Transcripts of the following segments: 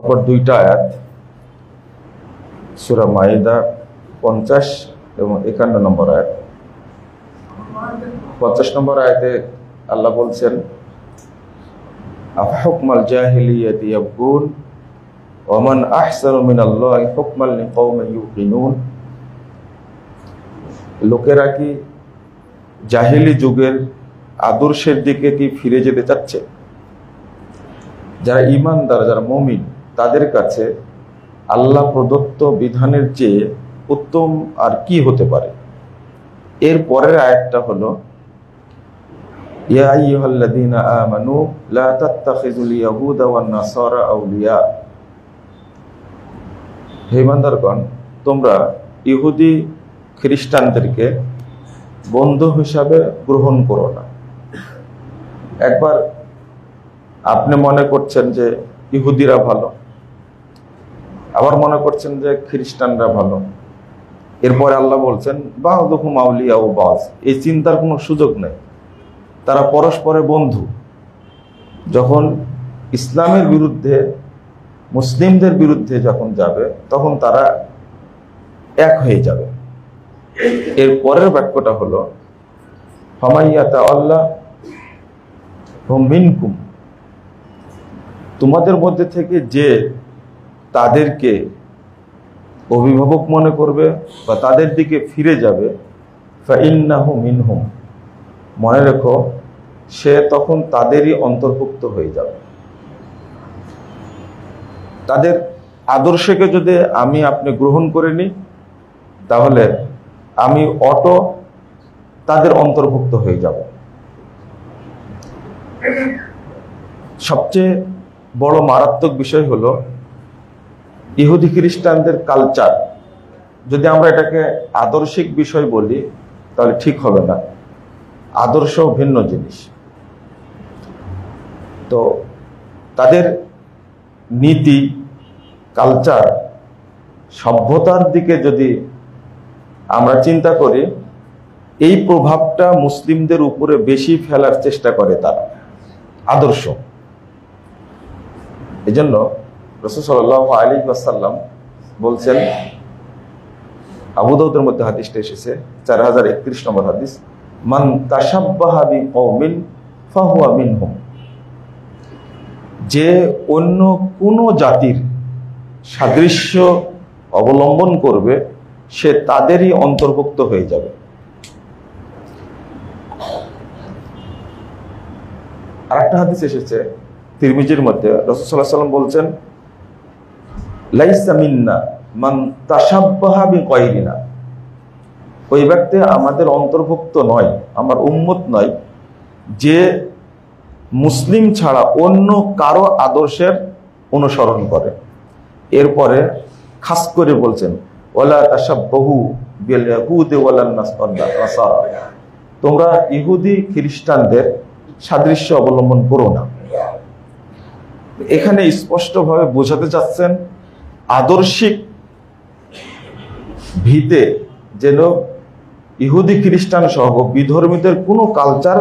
পর দুইটা আয়াত সূরা মাইদা 50 এবং 51 নম্বর আয়াত। 50 নম্বর আয়াতে আল্লাহ বলছেন, আফহুকমাল জাহিলিয়াতি ইয়াবগুন ওয়া মান আহসানু মিনাল্লাহি হুকমান লিকাওমিন ইউকিনুন। লোকেরা কি জাহিলি যুগের আদর্শের দিকে কি ফিরে যেতে চাচ্ছে? যারা ঈমানদার, যারা মুমিন, তাদের কাছে আল্লাহ প্রদত্ত বিধানের চেয়ে উত্তম আর কি হতে পারে? এর পরের আয়াতটা হলো, ইয়া আইয়ুহাল্লাযীনা আমানু লা তাত্তাখিযুল ইয়াহুদা ওয়ান নাসারা আউলিয়া। হে ঈমানদারগণ, তোমরা ইহুদি খ্রিস্টানদেরকে বন্ধু হিসাবে গ্রহণ করো না। একবার আপনি মনে করছেন যে ইহুদিরা ভালো, আবার মনে করছেন যে খ্রিস্টানরা ভালো। এরপরে আল্লাহ বলছেন বা'দুহুম আউলিয়াউ বা'দ। এই চিন্তার কোনো সুযোগ নেই, তারা পরস্পরের বন্ধু। যখন ইসলামের বিরুদ্ধে, মুসলিমদের বিরুদ্ধে যখন যাবে, তখন তারা এক হয়ে যাবে। এর পরের বাক্যটা হলো ফামাইয়াতা আল্লাহ হুম মিনকুম। তোমাদের মধ্যে থেকে যে তাদেরকে অভিভাবক মনে করবে বা তাদের দিকে ফিরে যাবে, ফাইন্নাহু মিনহুম, মনে রেখো সে তখন তাদেরই অন্তর্ভুক্ত হয়ে যাবে। তাদের আদর্শকে যদি আমি আপনি গ্রহণ করে নিই, তাহলে আমি অটো তাদের অন্তর্ভুক্ত হয়ে যাব। সবচেয়ে বড় মারাত্মক বিষয় হলো ইহুদি খ্রিস্টানদের কালচার। যদি আমরা এটাকে আদর্শিক বিষয় বলি তাহলে ঠিক হবে না, আদর্শ ভিন্ন জিনিস। তো তাদের নীতি, কালচার, সভ্যতার দিকে যদি আমরা চিন্তা করি, এই প্রভাবটা মুসলিমদের উপরে বেশি ফেলার চেষ্টা করে তারা, আদর্শ। এই জন্য রাসূল সাল্লাল্লাহু আলাইহি ওয়াসাল্লাম বলছেন, আবু দাউদের মধ্যে হাদিসটা এসেছে 4031 নম্বর হাদিস, মান তাশাব্বাহা বিকওমিন ফাহুয়া মিনহুম। যে অন্য কোন জাতির সাদৃশ্য অবলম্বন করবে, সে তাদেরই অন্তর্ভুক্ত হয়ে যাবে। আরেকটা হাদিস এসেছে তিরমিজির মধ্যে, রাসূল সাল্লাল্লাহু আলাইহি ওয়াসাল্লাম বলছেন, লাইসা মিন্না মান তাশাব্বাহা বিগায়রিনা। ওই ব্যক্তি আমাদের অন্তর্ভুক্ত নয়, আমার উম্মত নয়, যে মুসলিম ছাড়া অন্য কারো আদর্শের অনুসরণ করে। এরপরে খাস করে বলছেন, ওয়ালা তাশাব্বাহু বিল ইয়াহুদি ওয়ালান নাসারা। তোমরা ইহুদি খ্রিস্টানদের সাদৃশ্য অবলম্বন করো না। এখানে স্পষ্টভাবে বোঝাতে চাচ্ছেন, আদর্শিক ভিতে যেন ইহুদি খ্রিস্টান সহ বিধর্মীদের কোনো কালচার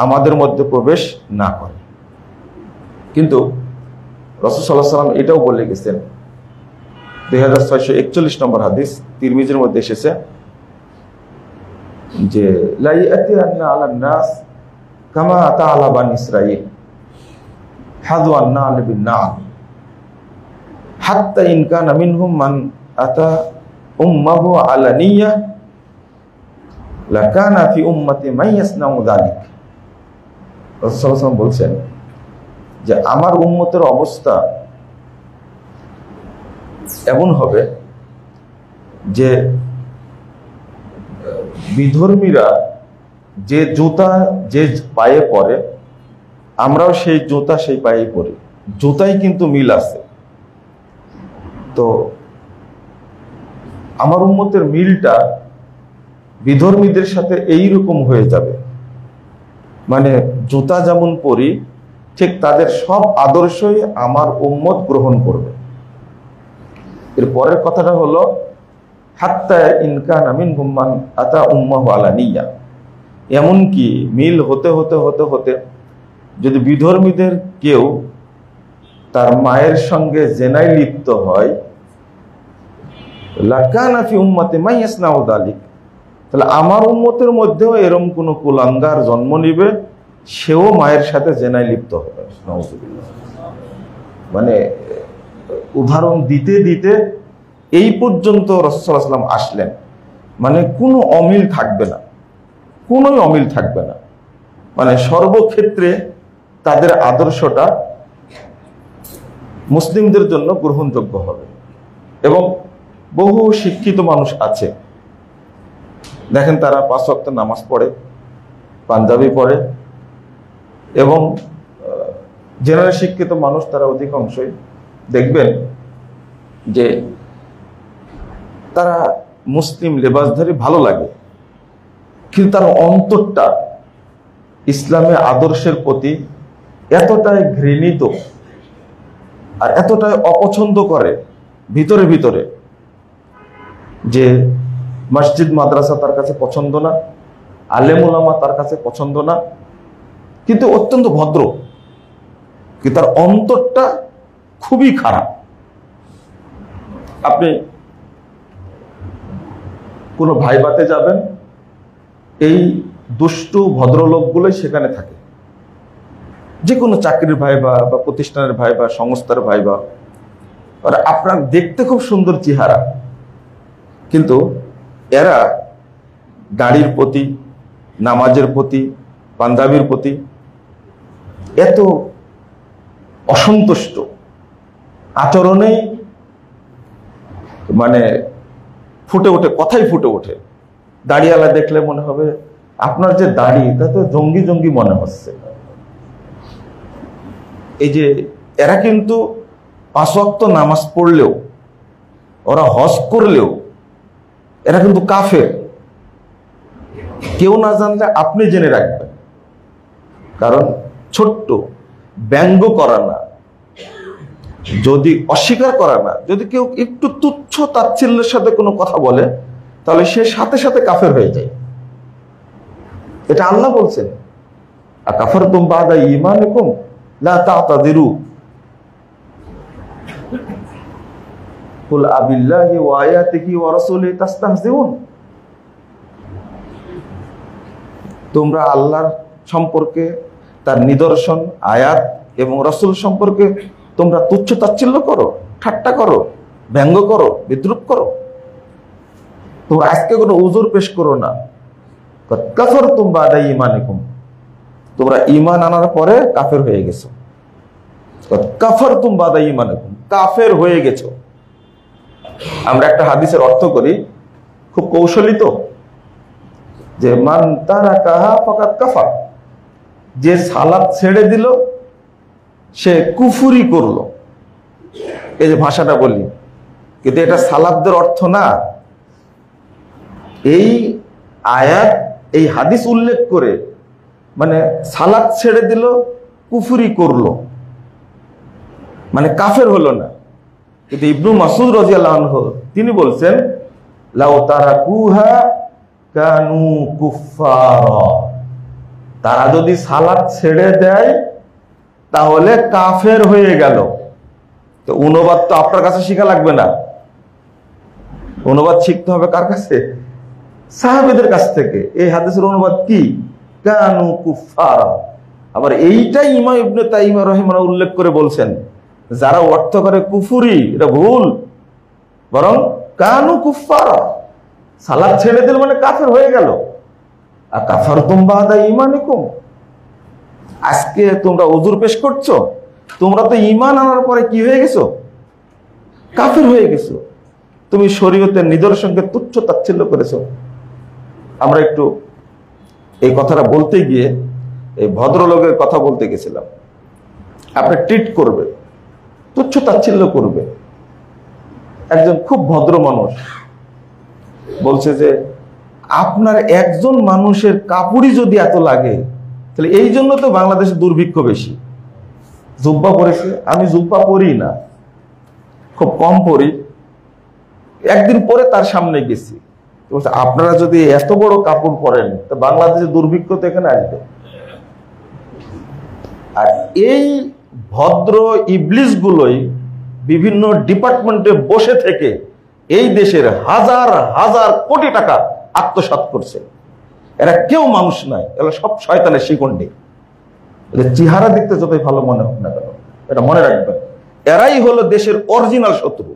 আমাদের মধ্যে প্রবেশ না করে। কিন্তু রাসূল সাল্লাল্লাহু আলাইহি ওয়াসাল্লাম এটাও বলে গেছেন, 2641 নম্বর হাদিস তিরমিজির মধ্যে এসেছে যে লা ইয়াতিয়ান্না আলান নাস কামা আতা আলা বানি ইসরাঈল হাযওয়ান নাল বিন নাল হাত্তা ইন কানা মিনহুম মান আতা উম্মাহু আলানিয়া লাকানা ফি উম্মতি মান ইয়াসনাউ যালিক। রাসূল সাল্লাল্লাহু আলাইহি ওয়াসাল্লাম বলছেন যে আমার উম্মতের অবস্থা এমন হবে যে বিধর্মীরা যে জুতা যে পায়ে পরে, আমরাও সেই জুতা সেই পায়ে পরি, জুতাই কিন্তু মিল আছে। তো আমার উম্মতের মিলটা বিধর্মীদের সাথে এইরকম হয়ে যাবে, মানে জুতা যেমন পরি ঠিক তাদের সব আদর্শই আমার উম্মত গ্রহণ করবে। এর পরের কথাটা হলো হাত্তা ইন কানা মিনহুম মান আতা উম্মাহু আলানিয়া। এমনকি মিল হতে হতে হতে হতে যদি বিধর্মীদের কেউ তার মায়ের সঙ্গে জেনায় লিপ্ত হয়, লাকানা ফি উম্মতি মান ইয়াসনাউ যালিক, তাহলে আমার উম্মতের মধ্যেও এরকম কোন কুলাঙ্গার জন্ম নিবে, সেও মায়ের সাথে জেনায় লিপ্ত হবে। নাউযুবিল্লাহ। মানে উদাহরণ দিতে দিতে এই পর্যন্ত রাসূল সাল্লাল্লাহু আলাইহি ওয়াসাল্লাম আসলেন, মানে কোনো অমিল থাকবে না, কোনোই অমিল থাকবে না। মানে সর্বক্ষেত্রে তাদের আদর্শটা মুসলিমদের জন্য গ্রহণযোগ্য হবে। এবং বহু শিক্ষিত মানুষ আছে, দেখেন তারা 5 ওয়াক্ত নামাজ পড়ে, পাঞ্জাবি পড়ে, এবং জেনারেল শিক্ষিত মানুষ তারা অধিকাংশই দেখবেন যে তারা মুসলিম লেবাসধারী ভালো লাগে, কিন্তু তার অন্তরটা ইসলামের আদর্শের প্রতি এতটাই ঘৃণিত আর এতটাই অপছন্দ করে ভিতরে ভিতরে, যে মসজিদ মাদ্রাসা তার কাছে পছন্দ না, আলেম ওলামা তার কাছে পছন্দ না, কিন্তু অত্যন্ত ভদ্র, কিন্তু তার অন্তরটা খুবই খারাপ। আপনি কোনো ভাইবাতে যাবেন, এই দুষ্টু ভদ্রলোকগুলোই সেখানে থাকে, যে কোনো চাকরির ভাইবা বা প্রতিষ্ঠানের ভাইবা, সংস্থার ভাইবা, আর আপনার দেখতে খুব সুন্দর চেহারা, কিন্তু এরা গাড়ির প্রতি, নামাজের প্রতি, পাঞ্জাবির প্রতি এত অসন্তুষ্ট, আচরণেই মানে ফুটে ওঠে, কথাই ফুটে ওঠে। দাড়িওয়ালা দেখলে মনে হবে আপনার যে দাড়ি তা তো জঙ্গি জঙ্গি মনে হচ্ছে। এই যে এরা কিন্তু 5 ওয়াক্ত নামাজ পড়লেও, ওরা হজ করলেও এরা কিন্তু কাফের। কেউ না জানলে আপনি জেনে রাখবেন, কারণ ছোট্ট ব্যঙ্গ করা না, যদি অস্বীকার করা না, যদি কেউ একটু তুচ্ছ তাচ্ছিল্যের সাথে কোনো কথা বলে, তাহলে সে সাথে সাথে কাফের হয়ে যায়। এটা আল্লাহ বলছেন, আকাফারতুম বাদা ঈমানিকুম লা তা'তাযিরু কুল আবিল্লাহি ওয়া আয়াতিহি ওয়া রাসূলিহি তাস্তাহজিউন। তোমরা আল্লাহর সম্পর্কে, তার নিদর্শন, আয়াত এবং রাসূল সম্পর্কে তোমরা তুচ্ছ তাচ্ছিল্য করো, ঠাট্টা করো, ব্যঙ্গ করো, বিদ্রুপ করো। তোমরা আজকে কোনো উযর পেশ করো না। কাফারতুম বাদা ঈমানিকুম, তোমরা ঈমান আনার পরে কাফের হয়ে গেছো। কাফারতুম বাদা ঈমানিকুম, কাফের হয়ে গেছো। আমরা একটা হাদিসের অর্থ করি, খুব কৌশলী তো, যে মান তারাকাহা ফাকাদ কাফার, যে সালাত ছেড়ে দিল সে কুফরি করলো। এই যে ভাষাটা বলি, কিন্তু এটা সালাতদের অর্থ না। এই আয়াত, এই হাদিস উল্লেখ করে মানে সালাত ছেড়ে দিল, কুফরি করলো, মানে কাফের হলো না। কিন্তু ইবনু মাসউদ রাদিয়াল্লাহু আনহু তিনি বলছেন, লাউ তারাকুহা কানু কুফারা, তারা যদি সালাত ছেড়ে দেয় তাহলে কাফের হয়ে গেল। তো অনুবাদ তো আপনার কাছে শেখা লাগবে না, অনুবাদ শিখতে হবে কার কাছে? সাহাবীদের কাছ থেকে। এই হাদিসের অনুবাদ কি? কানু কুফারা। আবার এইটাই ইমাম ইবনে তাইমিয়া রাহিমাহুল্লাহ উল্লেখ করে বলছেন, যারা অর্থ করে কুফরি, এটা ভুল, বরং কানু কুফারা, সালাত ছেড়ে দিল মানে কাফের হয়ে গেল। আর কাফারতুম বাদা ঈমানিকুম, আজকে তোমরা উযর পেশ করছো, তোমরা তো ঈমান আনার পরে কি হয়ে গেছো? কাফের হয়ে গেছো। তুমি শরীয়তের নিদর্শনকে তুচ্ছ তাচ্ছিল্য করেছো। আমরা একটু এই কথাটা বলতে গিয়ে এই ভদ্রলোকের কথা বলতে গেছিলাম। আপনি ট্রিট করবে, তুচ্ছ তাচ্ছিল্য করবে। একজন খুব ভদ্র মানুষ বলছে যে আপনার একজন মানুষের কাপড়ই যদি এত লাগে, তাহলে এই জন্য তো বাংলাদেশে দুর্ভিক্ষ বেশি। জুব্বা পরেছে, আমি জুব্বা পরি না, খুব কম পরি। একদিন পরে তার সামনে গেছি, বলছে আপনারা যদি এত বড় কাপড় পরেন তো বাংলাদেশে দুর্ভিক্ষ তো এখানে আসবে। আর এই ভদ্র ইবলিসগুলোই বিভিন্ন ডিপার্টমেন্টে বসে থেকে এই দেশের হাজার হাজার কোটি টাকা আত্মসাৎ করছে। এরা কেউ মানুষ নয়, এরা সব শয়তানের শিকন্ডি। এদের চেহারা দেখতে যতই ভালো মনে হোক না কেন, এটা মনে রাখবেন, এরাই হলো দেশের অরিজিনাল শত্রু।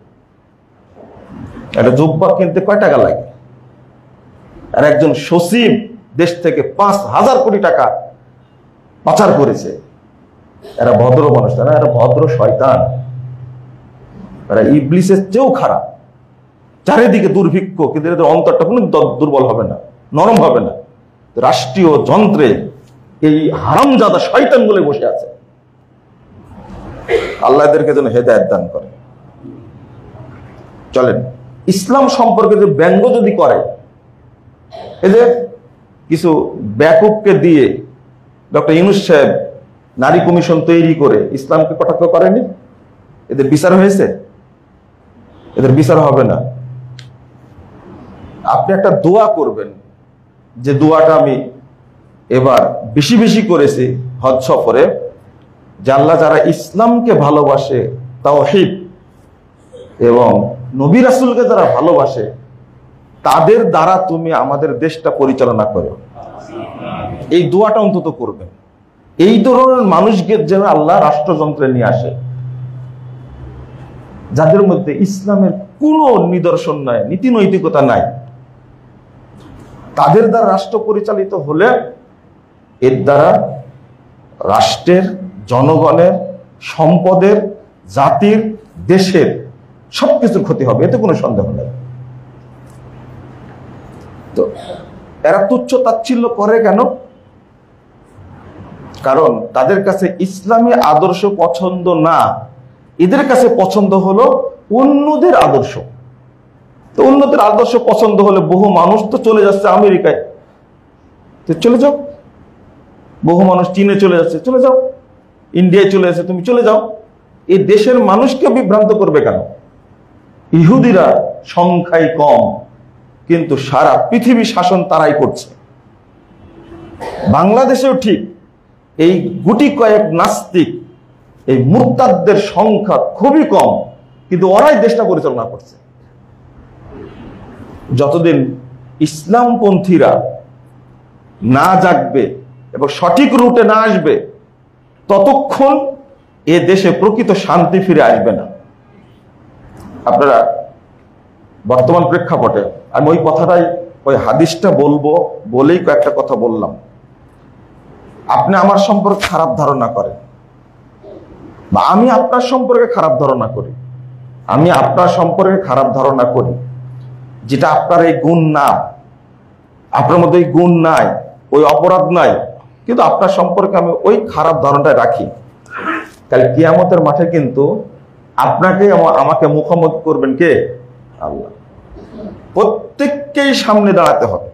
একটা জুব্বা কিনতে কয় টাকা লাগে? আর একজন সচিব দেশ থেকে 5,000 কোটি টাকা পাচার করেছে। এরা ভদ্র মানুষ না, এরা ভদ্র শয়তান। এরা ইবলিসের চেয়েও খারাপ। চারিদিকে দুর্ভিক্ষ, কিন্তু এদের অন্তরটা কোনো দুর্বল হবে না, নরম হবে না। রাষ্ট্রীয় যন্ত্রে এই হারামজাদা শয়তানগুলো বসে আছে। আল্লাহ এদেরকে যেন হেদায়েত দান করে। চলেন, ইসলাম সম্পর্কে যে ব্যঙ্গ যদি করে, এই যে কিছু ব্যাকুবকে দিয়ে ডক্টর ইউনূস সাহেব নারী কমিশন তৈরি করে ইসলামকে কটাক্ষ করেনি, এদের বিচার হয়েছে? এদের বিচার হবে না। আপনি একটা দোয়া করবেন, যে দোয়াটা আমি এবার বেশি বেশি করেছি হজ সফরে, যে আল্লাহ যারা ইসলামকে ভালোবাসে, তাওহীদ এবং নবী রাসূলকে যারা ভালোবাসে, তাদের দ্বারা তুমি আমাদের দেশটা পরিচালনা করো। এই দোয়াটা অন্তত করবেন। এই ধরনের মানুষকে যেন আল্লাহ রাষ্ট্রযন্ত্রে নিয়ে আসে, যাদের মধ্যে ইসলামের কোনো নিদর্শন নাই, নীতি নৈতিকতা নাই। তাদের দ্বারা রাষ্ট্র পরিচালিত হলে এর দ্বারা রাষ্ট্রের, জনগণের, সম্পদের, জাতির, দেশের সবকিছুর ক্ষতি হবে, এতে কোনো সন্দেহ নেই। তো এরা তুচ্ছ তাচ্ছিল্য করে কেন? কারণ তাদের কাছে ইসলামী আদর্শ পছন্দ না, এদের কাছে পছন্দ হলো অন্যদের আদর্শ। তো অন্যদের আদর্শ পছন্দ হলে বহু মানুষ তো চলে যাচ্ছে আমেরিকায়, তো চলে যাও। বহু মানুষ চীনে চলে যাচ্ছে, চলে যাও। ইন্ডিয়ায় চলে যাচ্ছে, তুমি চলে যাও। এই দেশের মানুষকে বিভ্রান্ত করবে কেন? ইহুদিরা সংখ্যায় কম, কিন্তু সারা পৃথিবী শাসন তারাই করছে। বাংলাদেশেও ঠিক এই গুটি কয়েক নাস্তিক, এই মুরতাদদের সংখ্যা খুবই কম, কিন্তু ওরাই দেশটা পরিচালনা করছে। যতদিন ইসলামপন্থীরা না জাগবে এবং সঠিক রুটে না আসবে, ততক্ষণ এ দেশে প্রকৃত শান্তি ফিরে আসবে না। আপনারা বর্তমান প্রেক্ষাপটে, আমি ওই কথাটাই, ওই হাদিসটা বলবো বলেই কয়েকটা কথা বললাম। আপনি আমার সম্পর্কে খারাপ ধারণা করেন, বা আমি আপনার সম্পর্কে খারাপ ধারণা করি, আমি আপনার সম্পর্কে খারাপ ধারণা করি, যেটা আপনার এই গুণ না, আপনার মধ্যে এই গুণ নাই, ওই অপরাধ নাই, কিন্তু আপনার সম্পর্কে আমি ওই খারাপ ধারণাটা রাখি। তাহলে কিয়ামতের মাঠে কিন্তু আপনাকে আমাকে মুখোমুখি করবেন কে? আল্লাহ। প্রত্যেককেই সামনে দাঁড়াতে হবে।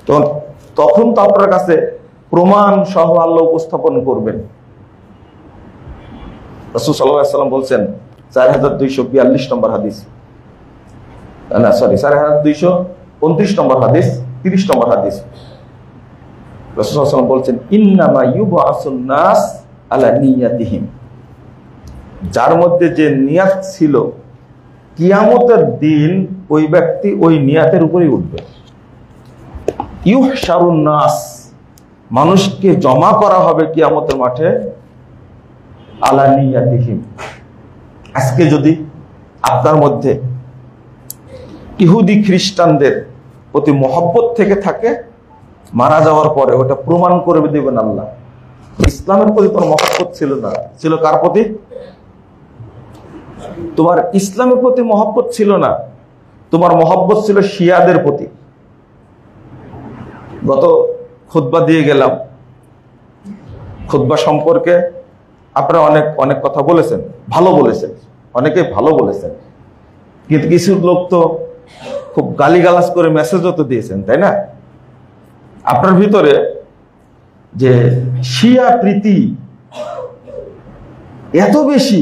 তো তখন তো আপনার কাছে প্রমাণ সহ আল্লাহ উপস্থাপন করবেন। রাসূল সাল্লাল্লাহু আলাইহি ওয়াসাল্লাম বলছেন, 4242 নম্বর হাদিস, না সরি 4229 নম্বর হাদিস, 30 নম্বর হাদিস। রাসূল সাল্লাল্লাহু আলাইহি ওয়াসাল্লাম বলছেন, ইন্নামা ইউবআসুন নাস আলা নিয়াতিহিম। যার মধ্যে যে নিয়াত ছিল, কিয়ামতের দিন ওই ব্যক্তি ওই নিয়াতের উপরেই উঠবে। ইউহশারুন নাস, মানুষকে জমা করা হবে কিয়ামতের মাঠে আলা নিয়াতিহিম। আজকে যদি আপনার মধ্যে ইহুদি খ্রিস্টানদের প্রতি মহব্বত থেকে থাকে, মারা যাওয়ার পরে ওটা প্রমাণ করে দেবেন আল্লাহ। ইসলামের প্রতি তোমার মহব্বত ছিল না, ছিল কার প্রতি? তোমার ইসলামের প্রতি মহব্বত ছিল না, তোমার মহব্বত ছিল শিয়াদের প্রতি। গত খুতবা দিয়ে গেলাম, খুতবা সম্পর্কে আপনারা অনেক অনেক কথা বলেছেন, ভালো বলেছেন, অনেকে ভালো বলেছেন, কিন্তু কিছু লোক তো খুব গালিগালাজ করে মেসেজও তো দিয়েছেন, তাই না? আপনার ভিতরে যে শিয়া প্রীতি এত বেশি,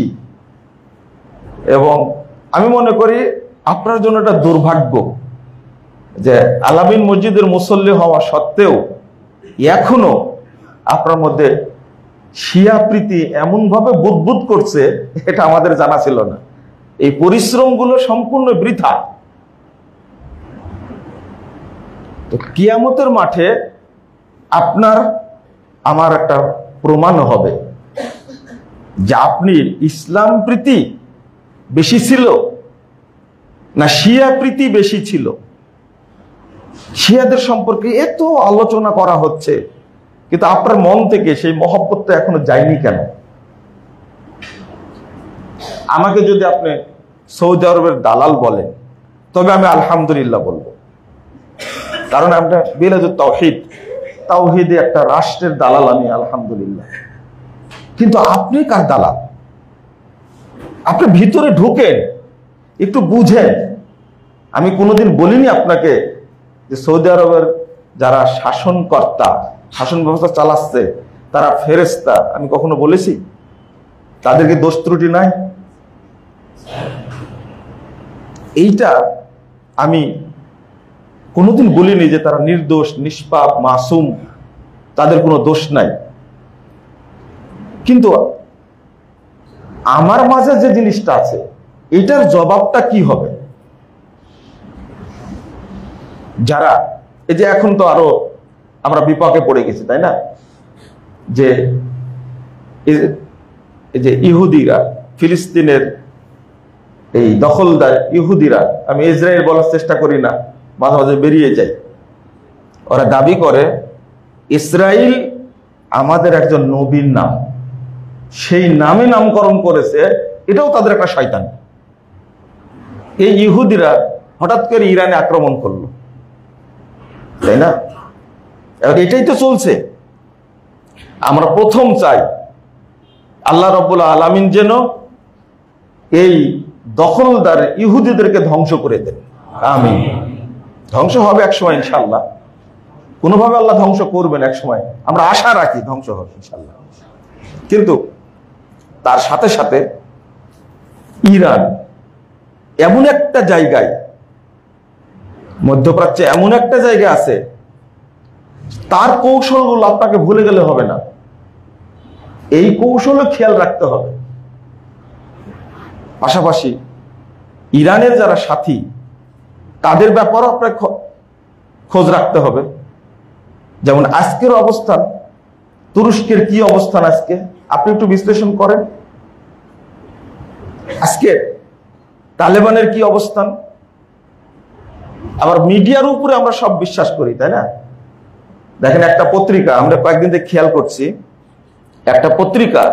এবং আমি মনে করি আপনার জন্য এটা দুর্ভাগ্য যে আলামিন মসজিদের মুসল্লি হওয়া সত্ত্বেও এখনো আপনার মধ্যে শিয়া প্রীতি এমন ভাবে বুদবুদ করছে, এটা আমাদের জানা ছিল না। এই পরিশ্রমগুলো সম্পূর্ণ বৃথা। তো কিয়ামতের মাঠে আপনার আমার একটা প্রমাণ হবে যে আপনি ইসলাম প্রীতি বেশি ছিল না শিয়া প্রীতি বেশি ছিল। শিয়াদের সম্পর্কে এত আলোচনা করা হচ্ছে, কিন্তু আপনার মন থেকে সেই মহব্বতটা এখনো যায়নি কেন? আমাকে যদি আপনি সৌদি আরবের দালাল বলেন, তবে আমি আলহামদুলিল্লাহ বলবো, কারণ আমরা বিলাদুত তাওহীদ, তাওহীদে একটা রাষ্ট্রের দালাল আমি, আলহামদুলিল্লাহ। কিন্তু আপনি কার দালাল? আপনি ভিতরে ঢুকেন, একটু বুঝেন। আমি কোনোদিন বলিনি আপনাকে যে সৌদি আরবের যারা শাসনকর্তা, শাসন ব্যবস্থা চালাচ্ছে তারা ফেরেশতা, আমি কখনো বলেছি? তাদেরকে দোষ ত্রুটি নাই? এইটা আমি কোনোদিন বলিনি যে তারা নির্দোষ, নিষ্পাপ, মাসুম, তাদের কোনো দোষ নাই। কিন্তু আমার মাঝে যে জিনিসটা আছে, এটার জবাবটা কি হবে? যারা এই যে এখন তো আরো আমরা বিপাকে পড়ে গেছি, তাই না? যে এই যে ইহুদিরা, ফিলিস্তিনের এই দখলদার ইহুদিরা, আমি ইসরায়েল বলার চেষ্টা করি না, মাঝে মাঝে বেরিয়ে যাই, ওরা দাবি করে ইসরায়েল আমাদের একজন নবীর নাম, সেই নামে নামকরণ করেছে, এটাও তাদের একটা শয়তান। এই ইহুদিরা হঠাৎ করে ইরানে আক্রমণ করলো, তাই না? এটাই তো চলছে। আমরা প্রথম চাই আল্লাহ রাব্বুল আলামিন যেন এই দখলদার ইহুদিদেরকে ধ্বংস করে দেন। আমিন। ধ্বংস হবে একসময় ইনশাআল্লাহ, কোনোভাবে আল্লাহ ধ্বংস করবেন একসময়, আমরা আশা রাখি ধ্বংস হবে ইনশাআল্লাহ। কিন্তু তার সাথে সাথে ইরান এমন একটা জায়গায়, মধ্যপ্রাচ্যে এমন একটা জায়গা আছে, তার কৌশলগুলো আপনাকে ভুলে গেলে হবে না, এই কৌশলও খেয়াল রাখতে হবে। পাশাপাশি ইরানের যারা সাথী, তাদের ব্যাপারেও আপনাকে খোঁজ রাখতে হবে। যেমন আজকের অবস্থান, তুরস্কের কি অবস্থান আজকে আপনি একটু বিশ্লেষণ করেন। আজকে তালেবানের কি অবস্থান? আবার মিডিয়ার উপরে আমরা সব বিশ্বাস করি, তাই না? দেখেন একটা পত্রিকা, আমরা কয়েকদিন থেকে খেয়াল করছি, একটা পত্রিকা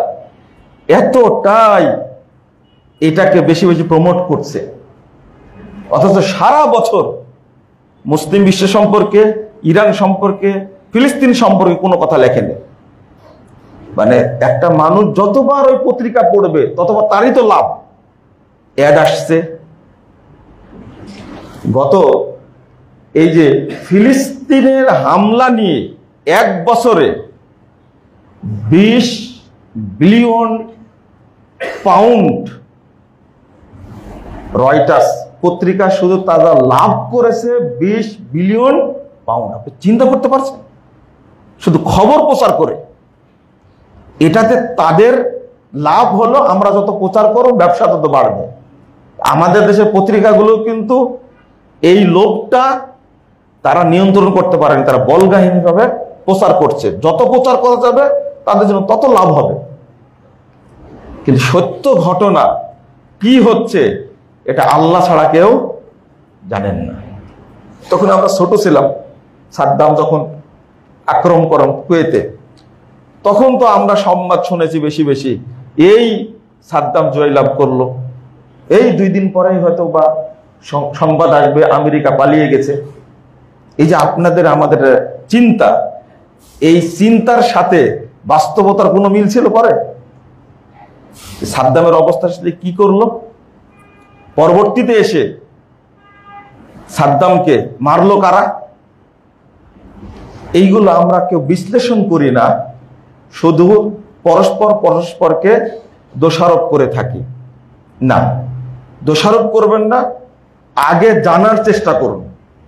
এতটাই এটাকে বেশি বেশি প্রমোট করছে, অথচ সারা বছর মুসলিম বিশ্ব সম্পর্কে, ইরান সম্পর্কে, ফিলিস্তিন সম্পর্কে কোনো কথা লেখেনি। মানে একটা মানুষ যতবার ওই পত্রিকা পড়বে ততবার তারই তো লাভ, অ্যাড আসছে। গত এই যে ফিলিস্তিনের হামলা নিয়ে এক বছরে 20 বিলিয়ন পাউন্ড রয়টার্স পত্রিকা শুধু তারা লাভ করেছে 20 বিলিয়ন পাউন্ড। আপনি চিন্তা করতে পারছেন? শুধু খবর প্রচার করে। এটাতে তাদের লাভ হলো, আমরা যত প্রচার করব ব্যবসা তত বাড়বে। আমাদের দেশের পত্রিকাগুলো কিন্তু এই লোভটা তারা নিয়ন্ত্রণ করতে পারেন, তারা বলগাহীনভাবে প্রচার করছে। যত প্রচার করা যাবে তাদের জন্য তত লাভ হবে। কিন্তু সত্য ঘটনা কি হচ্ছে এটা আল্লাহ ছাড়া কেউ জানেন না। তখন আমরা ছোট ছিলাম, সাদ্দাম যখন আক্রমণ করেন কুয়েতে, তখন তো আমরা সংবাদ শুনেছি বেশি বেশি, এই সাদ্দাম জয়লাভ করলো, এই 2 দিন পরেই হয়তো বা সংবাদ আসবে আমেরিকা পালিয়ে গেছে। এই যে আপনাদের আমাদের চিন্তা, এই চিন্তার সাথে বাস্তবতার কোনো মিল ছিল? পরে সাদ্দামের অবস্থা কি করলো? পরবর্তীতে এসে সাদ্দামকে মারলো কারা? এইগুলো আমরা কেউ বিশ্লেষণ করি না, শুধু পরস্পরকে দোষারোপ করে থাকি। না, দোষারোপ করবেন না, আগে জানার চেষ্টা করুন।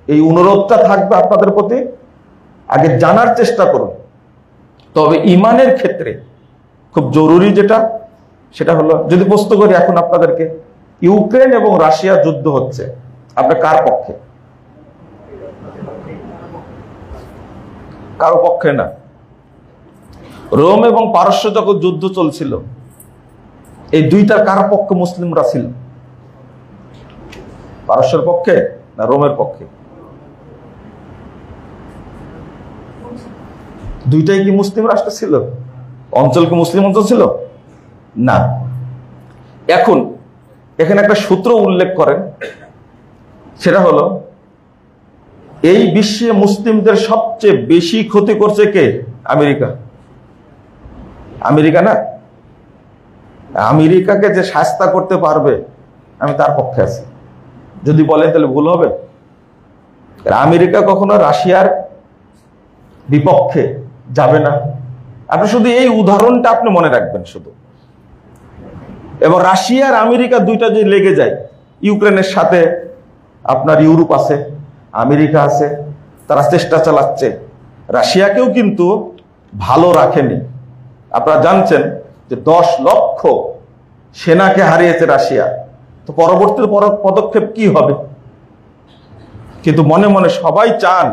এই অনুরোধটা থাকবে আপনাদের প্রতি, আগে জানার চেষ্টা করুন। তবে ইমানের ক্ষেত্রে খুব জরুরি যেটা, সেটা হলো, যদি প্রশ্ন করি এখন আপনাদেরকে, ইউক্রেন এবং রাশিয়া যুদ্ধ হচ্ছে, আপনি কার পক্ষে? কারো পক্ষে না। রোম এবং পারস্য যখন যুদ্ধ চলছিল, এই দুইটার কার পক্ষে মুসলিমরা ছিল? পারস্যের পক্ষে না রোমের পক্ষে? দুইটাই কি মুসলিম রাষ্ট্র ছিল? অঞ্চল কি মুসলিম অঞ্চল ছিল? না। এখন এখানে একটা সূত্র উল্লেখ করেন, সেটা হলো, এই বিশ্বে মুসলিমদের সবচেয়ে বেশি ক্ষতি করছে কে? আমেরিকা। আমেরিকা না? আমেরিকাকে যে শাস্তা করতে পারবে, আমি তার পক্ষে আছি। যদি বলেন তাহলে ভুল হবে। আমেরিকা কখনো রাশিয়ার বিপক্ষে যাবে না। আপনি শুধু এই উদাহরণটা আপনি মনে রাখবেন শুধু। এবং রাশিয়া আর আমেরিকা দুইটা যে লেগে যায়, ইউক্রেনের সাথে আপনার ইউরোপ আছে, আমেরিকা আছে, তারা চেষ্টা চালাচ্ছে। রাশিয়াকেও কিন্তু ভালো রাখেনি। আপনারা জানছেন যে 10 লক্ষ সেনাকে হারিয়েছে রাশিয়া। তো পরবর্তী পদক্ষেপ কি হবে? কিন্তু মনে মনে সবাই চান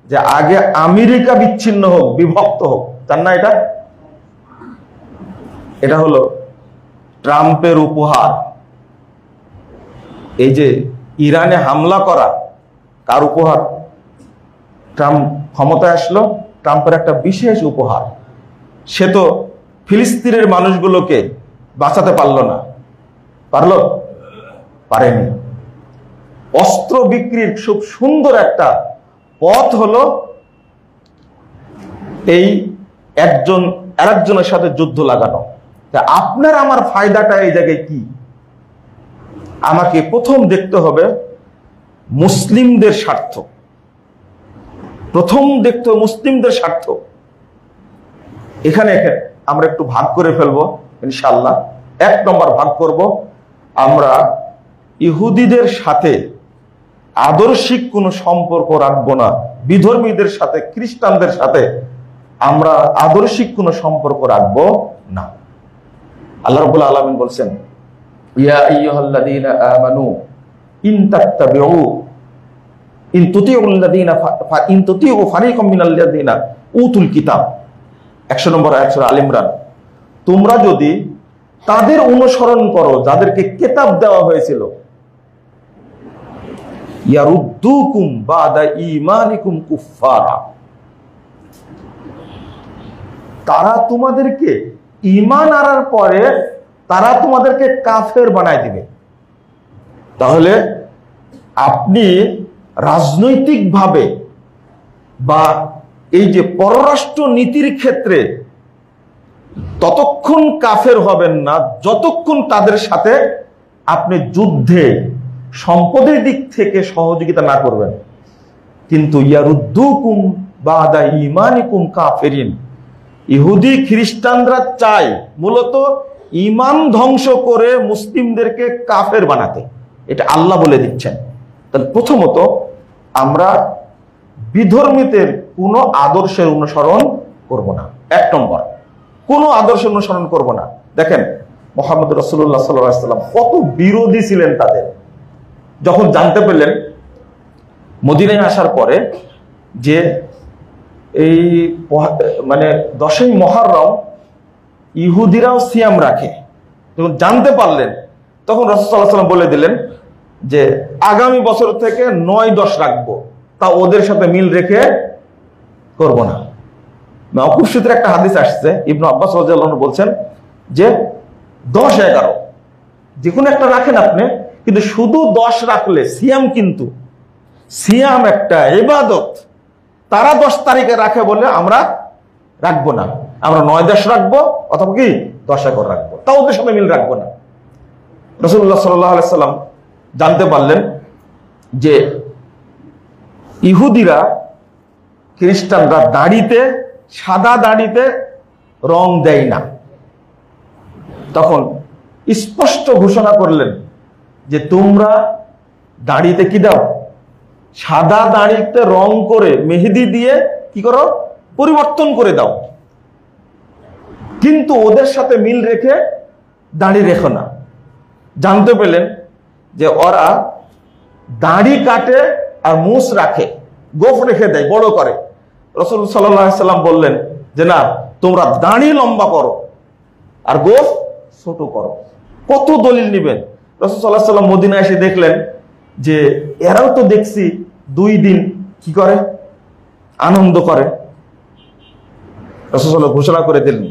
যে আগে আমেরিকা বিচ্ছিন্ন হোক, বিভক্ত হোক। চান না এটা? এটা হলো ট্রাম্পের উপহার। এই যে ইরানে হামলা করা, কার উপহার? ট্রাম্প ক্ষমতায় আসলো, ট্রাম্পের একটা বিশেষ উপহার। সে তো ফিলিস্তিনের মানুষগুলোকে বাঁচাতে পারলো না। পারলো? পারেনি। অস্ত্র বিক্রির খুব সুন্দর একটা পথ হলো এই একজন আরেকজনের সাথে যুদ্ধ লাগানো। আপনার আমার ফায়দাটা এই জায়গায় কি? আমাকে প্রথম দেখতে হবে মুসলিমদের স্বার্থ। প্রথম দেখতে হবে মুসলিমদের স্বার্থ। এখানে আমরা একটু ভাগ করে ফেলবো ইনশাআল্লাহ। 1 নম্বর ভাগ করব, আমরা ইহুদিদের সাথে আদর্শিক কোনো সম্পর্ক রাখবো না। বিধর্মীদের সাথে, খ্রিস্টানদের সাথে আমরা আদর্শিক কোনো সম্পর্ক রাখবো না। আল্লাহ রাব্বুল আলামিন বলছেন, ইয়া আইয়ুহাল্লাযীনা আমানু ইন তাত্তাবিউ ইন তুতিউ ফারিকাম মিনাল্লাযীনা উতুল কিতাব। 100 নম্বর আয়াত সূরা আল ইমরান। তোমরা যদি তাদের অনুসরণ করো যাদেরকে কিতাব দেওয়া হয়েছিল, ইয়ারুদ্দুকুম বাদা ঈমানিকুম কুফফারা, তারা তোমাদেরকে ঈমান আনার পরে তারা তোমাদেরকে কাফের বানায় দিবে। তাহলে আপনি রাজনৈতিকভাবে বা এই যে পররাষ্ট্র নীতির ক্ষেত্রে ততক্ষণ কাফের হবেন না যতক্ষণ তাদের সাথে আপনি যুদ্ধে সম্পদের দিক থেকে সহযোগিতা না করবেন। কিন্তু ইয়ারুদ্দুকুম বাদা ঈমানিকুম কাফিরিন, ইহুদি খ্রিস্টানরা চায় মূলত ঈমান ধ্বংস করে মুসলিমদেরকে কাফের বানাতে। এটা আল্লাহ বলে দিচ্ছেন। তাহলে প্রথমত আমরা বিধর্মীদের কোনো আদর্শের অনুসরণ করব না। 1 নম্বর, কোনো আদর্শের অনুসরণ করব না। দেখেন মুহাম্মদ রাসূলুল্লাহ সাল্লাল্লাহু আলাইহি ওয়াসাল্লাম কত বিরোধী ছিলেন তাদের। যখন জানতে পেলেন মদিনায় আসার পরে যে এই মানে 10ই মুহররম ইহুদিরাও সিয়াম রাখে, যখন জানতে পারলেন তখন রাসূল সাল্লাল্লাহু আলাইহি ওয়াসাল্লাম বলে দিলেন যে আগামী বছর থেকে 9-10 রাখবো, তা ওদের সাথে মিল রেখে করব না। মাওকুফ সূত্রে একটা হাদিস আসছে, ইবনে আব্বাস রাদিয়াল্লাহু আনহু বলছেন যে 10-11 যে কোনো একটা রাখেন আপনি, কিন্তু শুধু 10 রাখলে সিয়াম, কিন্তু সিয়াম একটা ইবাদত, তারা 10 তারিখে রাখে বলে আমরা রাখবো না। আমরা 9-10 রাখবো অথবা কি 10-11 রাখবো, তা ওদের সাথে মিল রাখবো না। রাসূলুল্লাহ সাল্লাল্লাহু আলাইহি সাল্লাম জানতে পারলেন যে ইহুদিরা খ্রিস্টানরা দাড়িতে, সাদা দাড়িতে রং দেয় না। তখন স্পষ্ট ঘোষণা করলেন যে তোমরা দাড়িতে কি দাও? সাদা দাড়িতে রং করে মেহেদি দিয়ে কি করো? পরিবর্তন করে দাও। কিন্তু ওদের সাথে মিল রেখে দাড়ি রেখো না। জানতে পেলেন যে ওরা দাড়ি কাটে আর মুছ রাখে, গোফ রেখে দেয়, বড় করে। রাসূল সাল্লাল্লাহু আলাইহি সাল্লাম বললেন যে না, তোমরা দাড়ি লম্বা করো আর গোফ ছোট করো। কত দলিল নিবেন? রাসূল সাল্লাল্লাহু আলাইহি সাল্লাম মদিনায় এসে দেখলেন যে এরাও তো দেখছি 2 দিন কি করে, আনন্দ করে। রাসূল সাল্লাল্লাহু ঘোষণা করে দিলেন,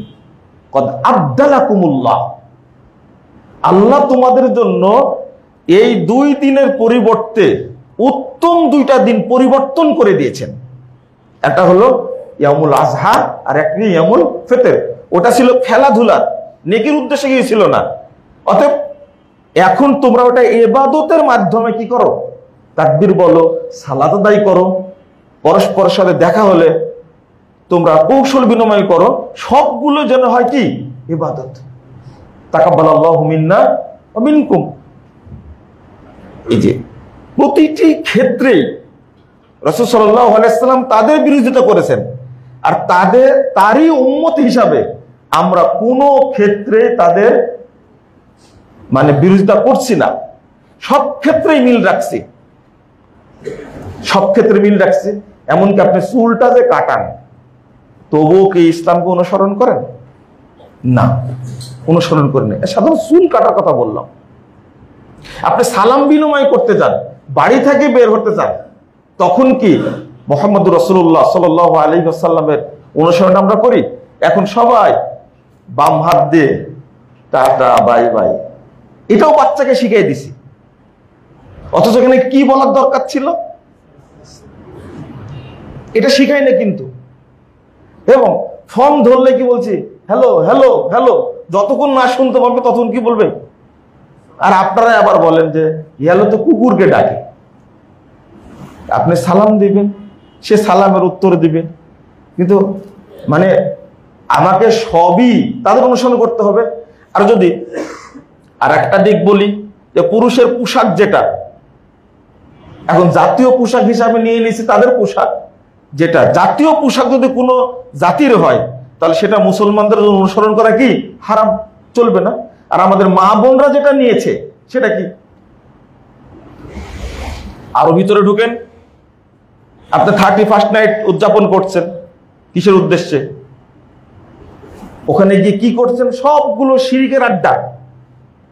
কদ আবদালাকুমুল্লাহ, আল্লাহ তোমাদের জন্য এই 2 দিনের পরিবর্তে উত্তম 2টা দিন পরিবর্তন করে দিয়েছেন। একটা হলো ইয়ামুল আজহা আর একটা ইয়ামুল ফিতর। ওটা ছিল খেলাধুলার, নেকির উদ্দেশ্যে গিয়েছিল না। অতএব এখন তোমরা ওটা ইবাদতের মাধ্যমে কি করো, তাকবীর বলো, সালাত আদায় করো, পরস্পরের সাথে দেখা হলে তোমরা কৌশল বিনিময় করো, সবগুলো যেন হয় কি ইবাদত। তাকাব্বালাল্লাহু মিন্না ওয়া মিনকুম। এই যে প্রতিটি ক্ষেত্রেই রাসূল সাল্লাল্লাহু আলাইহি সাল্লাম তাদের বিরোধিতা করেছেন, আর তারই উম্মত হিসাবে আমরা কোনো ক্ষেত্রে তাদের বিরোধিতা করছি না। সব ক্ষেত্রেই মিল রাখছি, সব ক্ষেত্রে মিল রাখছি। এমনকি আপনি চুলটা যে কাটান, তবুও কি ইসলামকে অনুসরণ করেন? না, অনুসরণ করেন না। সাধারণ চুল কাটার কথা বললাম। আপনি সালাম বিনিময় করতে যান, বাড়ি থেকে বের হতে চান, তখন কি মুহাম্মদুর রাসূলুল্লাহ সাল্লাল্লাহু আলাইহি ওয়াসাল্লামের অনুসরণ আমরা করি? এখন সবাই বাম হাত দিয়ে টাটা বাই বাই, এটাও বাচ্চাকে শিখিয়ে দিছি। অথচ এখানে কি বলার দরকার ছিল এটা শিখাই না কিন্তু। এবং ফোন ধরলে কি বলছি, হ্যালো হ্যালো হ্যালো, যতক্ষণ না শুনতে পারবে ততক্ষণ কি বলবে। আর আপনারা আবার বলেন যে হ্যালো তো কুকুরকে ডাকে। আপনি সালাম দিবেন, সে সালামের উত্তর দিবে, কিন্তু আমাকে সবই তাদের অনুসরণ করতে হবে। আর যদি আর একটা দিক বলি, যে পুরুষের পোশাক যেটা এখন জাতীয় পোশাক হিসাবে নিয়ে নিয়েছি, তাদের পোশাক যেটা জাতীয় পোশাক যদি কোনো জাতির হয়, তাহলে সেটা মুসলমানদের অনুসরণ করা কি হারাম, চলবে না। আর আমাদের মা বোনরা যেটা নিয়েছে সেটা কি, আরো ভিতরে ঢুকেন, আপনি 31st নাইট উদযাপন করছেন, কিসের উদ্দেশ্যে? ওখানে গিয়ে কি করছেন? সবগুলো শিরকের আড্ডা।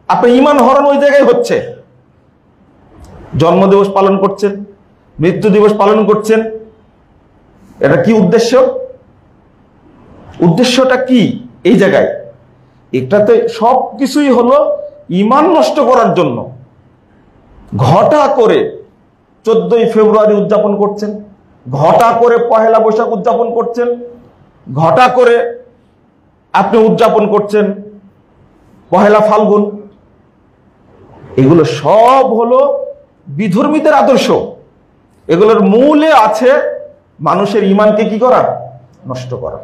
আপনার ঈমান হরণ ওই জায়গায় হচ্ছে। জন্মদিবস পালন করছেন, মৃত্যু দিবস পালন করছেন, এটা কি উদ্দেশ্য? উদ্দেশ্যটা কি এই জায়গায়? এটাতে সবকিছুই হলো ঈমান নষ্ট করার জন্য। ঘটা করে 14ই ফেব্রুয়ারি উদযাপন করছেন, ঘটা করে পহেলা বৈশাখ উদযাপন করছেন, ঘটা করে আপনি উদযাপন করছেন পহেলা ফাল্গুন। এগুলো সব হলো বিধর্মীদের আদর্শ। এগুলোর মূলে আছে মানুষের ঈমানকে কি করা, নষ্ট করা,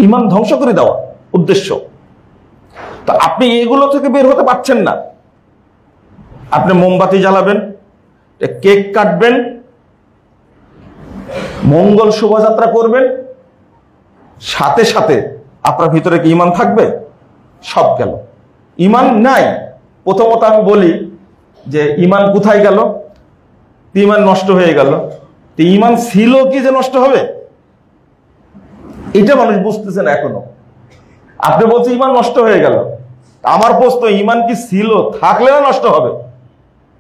ঈমান ধ্বংস করে দেওয়া উদ্দেশ্য। তো আপনি এগুলো থেকে বের হতে পারছেন না। আপনি মোমবাতি জ্বালাবেন, কেক কাটবেন, মঙ্গল শোভাযাত্রা করবেন, সাথে সাথে আপনার ভিতরে কি ঈমান থাকবে? সব গেল, ঈমান নাই। প্রথমত আমি বলি যে ঈমান কোথায় গেল? ঈমান নষ্ট হয়ে গেল। ঈমান ছিল কি যে নষ্ট হবে? এটা মানুষ বুঝতেছে না এখনো। আপনি বলছেন ঈমান নষ্ট হয়ে গেল, আমার প্রশ্ন, ঈমান কি ছিল? থাকলে না নষ্ট হবে?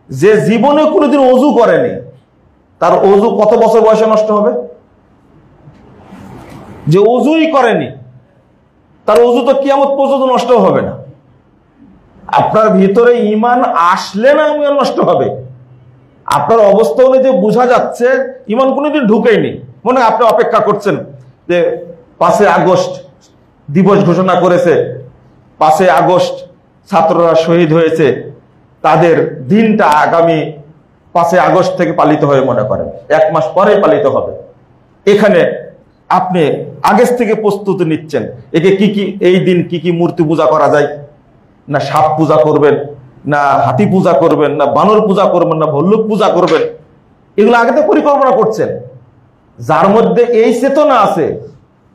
যে জীবনে কোনোদিন ওযু করেনি, তার ওযু কত বছর বয়সে নষ্ট হবে? যে ওযুই করেনি, তার ওযু তো কিয়ামত পর্যন্ত নষ্ট হবে না। আপনার ভিতরে ঈমান আসলে না ঈমান নষ্ট হবে। আপনার অবস্থা অনুযায়ী বোঝা যাচ্ছে ঈমান কোনোদিন ঢুকেইনি। মনে হয় আপনি অপেক্ষা করছেন যে 5 আগস্ট দিবস ঘোষণা করেছে, 5 আগস্ট ছাত্ররা শহীদ হয়েছে, তাদের দিনটা আগামী 5 আগস্ট থেকে পালিত হয়ে মনে করেন 1 মাস পরেই পালিত হবে। এখানে আপনি আগের থেকে প্রস্তুতি নিচ্ছেন, একে কি কি, এই দিন কি কি মূর্তি পূজা করা যায়, না সাপ পূজা করবেন, না হাতি পূজা করবেন, না বানর পূজা করবেন, না ভল্লুক পূজা করবেন, এগুলো আগে থেকে পরিকল্পনা করছেন। যার মধ্যে এই চেতনা আছে,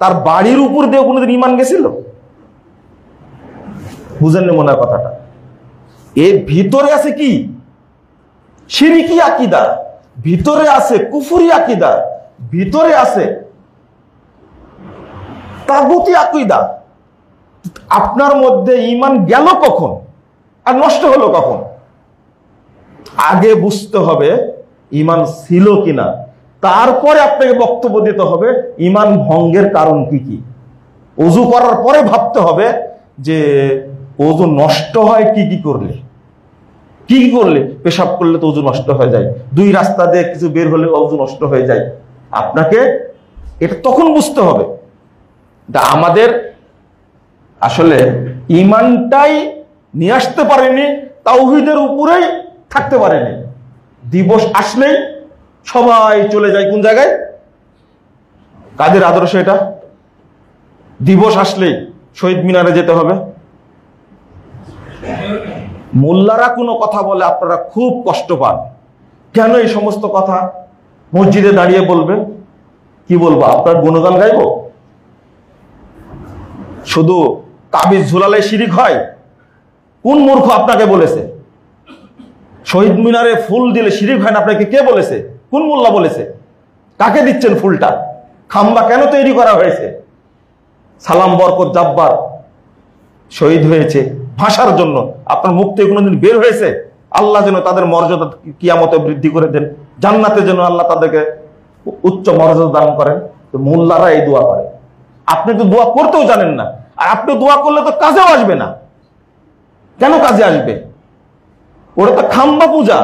তার বাড়ির উপর দিয়ে কোনোদিন ঈমান গেছিল? বুঝেননি মনে হয় কথাটা? এর ভিতরে আছে কি? শিরকি আকীদা, ভিতরে আছে কুফরি আকীদা, ভিতরে আছে তাগুতি আকীদা। আপনার মধ্যে ঈমান গেল কখন আর নষ্ট হলো কখন? আগে বুঝতে হবে ঈমান ছিল কিনা, তারপরে আপনাকে বক্তব্য দিতে হবে ঈমান ভঙ্গের কারণ কি কি। ওযু করার পরে ভাবতে হবে যে ওযু নষ্ট হয় কি কি করলে। কি কি করলে? পেশাব করলে তো ওযু নষ্ট হয়ে যায়, দুই রাস্তা দিয়ে কিছু বের হলে ওযু নষ্ট হয়ে যায়। আপনাকে এটা তখন বুঝতে হবে। আমাদের আসলে ঈমানটাই নিয়ে আসতে পারেনি, তাওহীদের উপরেই থাকতে পারেনি। দিবস আসলেই সবাই চলে যায় কোন জায়গায়? কাদের আদর্শ এটা? দিবস আসলেই শহীদ মিনারে যেতে হবে। মোল্লারা কোনো কথা বলে আপনারা খুব কষ্ট পান। কেন এই সমস্ত কথা মসজিদে দাঁড়িয়ে বলবে? কি বলবো? আপনার গুণগান গাইব? শুধু তাবিজ ঝুলালে শিরিক হয়? কোন মূর্খ আপনাকে বলেছে? শহীদ মিনারে ফুল দিলে শিরিক হয় না আপনাকে কে বলেছে? কোন মোল্লা বলেছে? কাকে দিচ্ছেন ফুলটা? খাম্বা কেন তৈরি করা হয়েছে? সালাম বরকত জাব্বার শহীদ হয়েছে ভাষার জন্য। আপনার মুখ থেকে কোনোদিন বের হয়েছে আল্লাহ যেন তাদের মর্যাদা কিয়ামতে বৃদ্ধি করে দেন, জান্নাতে যেন আল্লাহ তাদেরকে উচ্চ মর্যাদা দান করেন? তো মোল্লারা এই দোয়া করে। আপনি তো দোয়া করতেও জানেন না, আর আপনি দোয়া করলে তো কাজেও আসবে না। কেন কাজে আসবে? ওটা তো খাম্বা পূজা।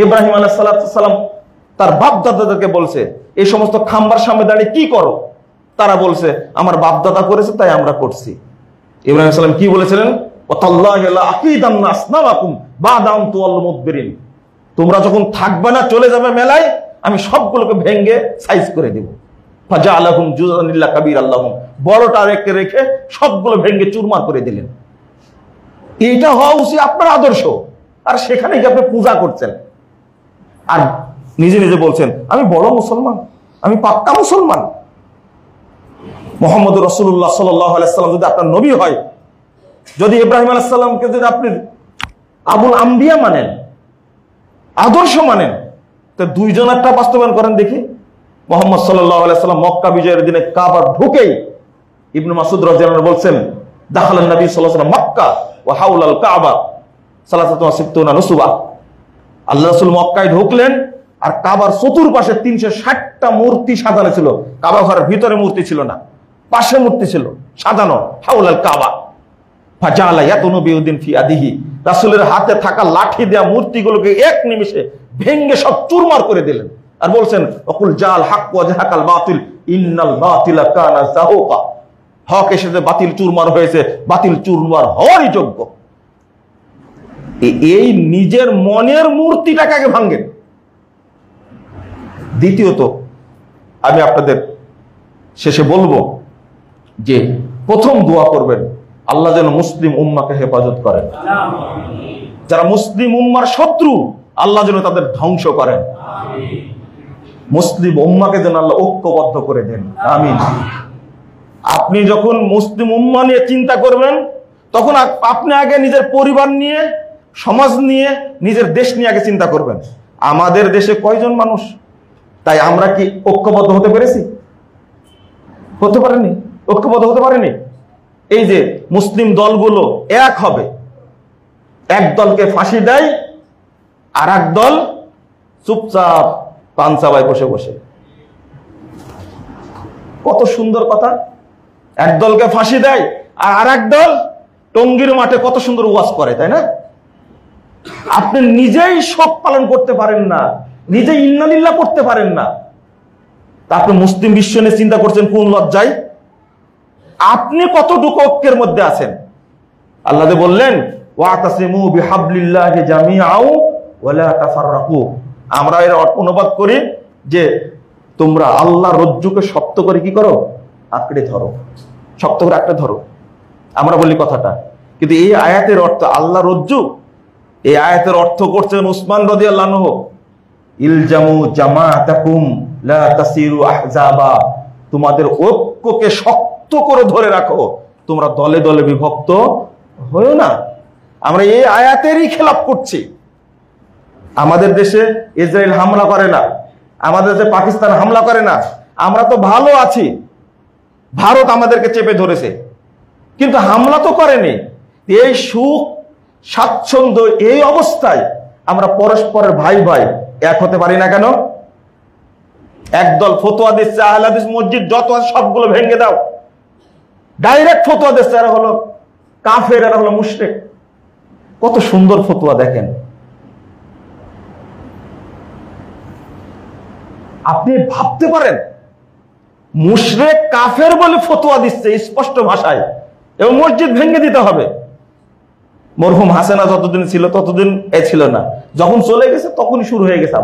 ইব্রাহিম আলাইহিস সালাম তার বাপ দাদাদেরকে বলছে এই সমস্ত খাম্বার সামনে দাঁড়িয়ে কি করো? তারা বলছে আমার বাপ দাদা করেছে তাই আমরা করছি। ইব্রাহিম আলাইহিস সালাম কি বলেছিলেন? তোমরা যখন থাকবে না, চলে যাবে মেলায়, আমি সবগুলোকে ভেঙ্গে সাইজ করে দেব। বড়টা রেখে রেখে সবগুলো ভেঙ্গে চুরমার করে দিলেন। এটা হওয়া উচিত আপনার আদর্শ। আর সেখানে কি আপনি পূজা করছেন আর নিজে নিজে বলছেন আমি বড় মুসলমান, আমি পাক্কা মুসলমান। মুহাম্মদ রাসূলুল্লাহ সাল্লাল্লাহু আলাইহি সাল্লাম যদি আপনার নবী হয়, যদি ইব্রাহিম আলাইহিস সালামকে যদি আপনি আবুল আম্বিয়া মানেন, আদর্শ মানেন, তো দুইজনেরটা বাস্তবায়ন করেন দেখি। মুহাম্মদ সাল্লাল্লাহু আলাইহি সাল্লাম মক্কা বিজয়ের দিনে কাবা ঢুকেই ইবনে মাসউদ রাদিয়াল্লাহু আনহু বলছেন দাখালান নবী সাল্লাল্লাহু আলাইহি ওয়াসাল্লাম মক্কা ওয়া হাওলাল কাবা সালাসাতু ওয়া সিত্তুনা নুসবা। আল্লাহ রাসূল মক্কায় ঢুকলেন আর কাবার চতুর্পাশে 360টা মূর্তি সাজানো ছিল। কাবা ঘরের ভিতরে মূর্তি ছিল না, পাশে মূর্তি ছিল সাজানো। হাওলাল কাবা ফাজালা ইয়াতুনু বিউদ্দিন ফি আদিহি। রাসূলের হাতে থাকা লাঠি দেয়া মূর্তিগুলোকে এক নিমিষে ভেঙ্গে সব চুরমার করে দিলেন আর বলছেন ওয়াকুল জাল হক ওয়া জাহাকাল বাতিল ইন্নাল বাতিলা কানা যাহুকা। হক এসেছে, বাতিল চুরমার হয়েছে, বাতিল চুরমার হওয়ারই যোগ্য। এই নিজের মনের মূর্তিটাকে আগে ভাঙেন। দ্বিতীয়ত আমি আপনাদের শেষে বলবো যে প্রথম দোয়া করবেন আল্লাহ যেন মুসলিম উম্মাকে হেফাজত করেন। যারা মুসলিম উম্মার শত্রু আল্লাহ যেন তাদের ধ্বংস করেন। মুসলিম উম্মাকে যেন আল্লাহ ঐক্যবদ্ধ করে দেন। আমিন। আপনি যখন মুসলিম উম্মা নিয়ে চিন্তা করবেন তখন আপনি আগে নিজের পরিবার নিয়ে, সমাজ নিয়ে, নিজের দেশ নিয়ে আগে চিন্তা করবেন। আমাদের দেশে কয়জন মানুষ? তাই আমরা কি ঐক্যবদ্ধ হতে পেরেছি? হতে পারেনি, ঐক্যবদ্ধ হতে পারেনি। এই যে মুসলিম দলগুলো এক হবে, এক দলকে ফাঁসি দেয় আর এক দল চুপচাপ পান চাবায় বসে বসে। কত সুন্দর কথা! এক দলকে ফাঁসি দেয় আর এক দল টঙ্গীর মাঠে কত সুন্দর ওয়াজ করে, তাই না? আপনি নিজেই শোক পালন করতে পারেন না, নিজে ইন্নালিল্লাহ করতে পারেন না, তা আপনি মুসলিম বিশ্ব নিয়ে চিন্তা করছেন কোন লজ্জায়? আপনি কতটুকু ঐক্যের মধ্যে আছেন? আল্লাহ বললেন ওয়াতাসিমু বিহাবলিল্লাহি জামিআও ওয়া লা তাফাররাকু। আমরা এর অনুবাদ করি যে তোমরা আল্লাহর রজ্জুকে শক্ত করে কি করো? আঁকড়ে ধরো, শক্ত করে আঁকড়ে ধরো। আমরা বলি কথাটা, কিন্তু এই আয়াতের অর্থ আল্লাহ রজ্জু, এই আয়াতের অর্থ করছেন উসমান রাদিয়াল্লাহু আনহু ইলজামু জামাআতাকুম লা তাসিরু আহজাবা। তোমাদের ঐক্যকে শক্ত করে ধরে রাখো, তোমরা দলে দলে বিভক্ত হয়েও না। আমরা এই আয়াতেরই খেলাপ করছি। আমাদের দেশে ইসরায়েল হামলা করে না, আমাদের দেশে পাকিস্তান হামলা করে না, আমরা তো ভালো আছি। ভারত আমাদেরকে চেপে ধরেছে, কিন্তু হামলা তো করেনি। এই সুখ স্বাচ্ছন্দ্য, এই অবস্থায় আমরা পরস্পরের ভাই ভাই এক হতে পারি না কেন? একদল ফতোয়া দিচ্ছে আহলে হাদিস মসজিদ যত আছে সবগুলো ভেঙে দাও, ডাইরেক্ট ফতোয়া দিচ্ছে এরা হলো কাফের, এরা হলো মুশরিক। কত সুন্দর ফতোয়া দেখেন। আপনি ভাবতে পারেন মুশরিক কাফের বলে ফতোয়া দিচ্ছে স্পষ্ট ভাষায়, এবং মসজিদ ভেঙে দিতে হবে। মরহুম হাসেনা যতদিন ছিল ততদিন এ ছিল না, যখন চলে গেছে তখনই শুরু হয়ে গেছে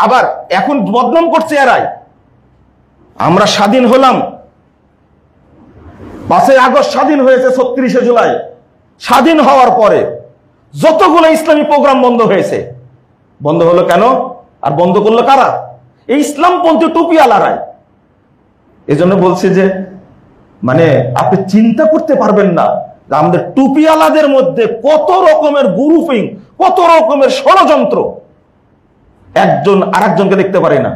আবার এখন বদনাম করছে এরাই। আমরা স্বাধীন হলাম, 5 আগস্ট স্বাধীন হয়েছে, 36শে জুলাই স্বাধীন হওয়ার পরে যতগুলো ইসলামী প্রোগ্রাম বন্ধ হয়েছে। বন্ধ হলো কেন? আর বন্ধ করলো কারা? এই ইসলামপন্থী টুপিওয়ালারাই। এজন্য বলছি যে মানে আপনি চিন্তা করতে পারবেন না যে আমাদের টুপিওয়ালাদের মধ্যে কত রকমের গ্রুপিং, কত রকমের ষড়যন্ত্র। একজন আরেকজনকে দেখতে পারে না।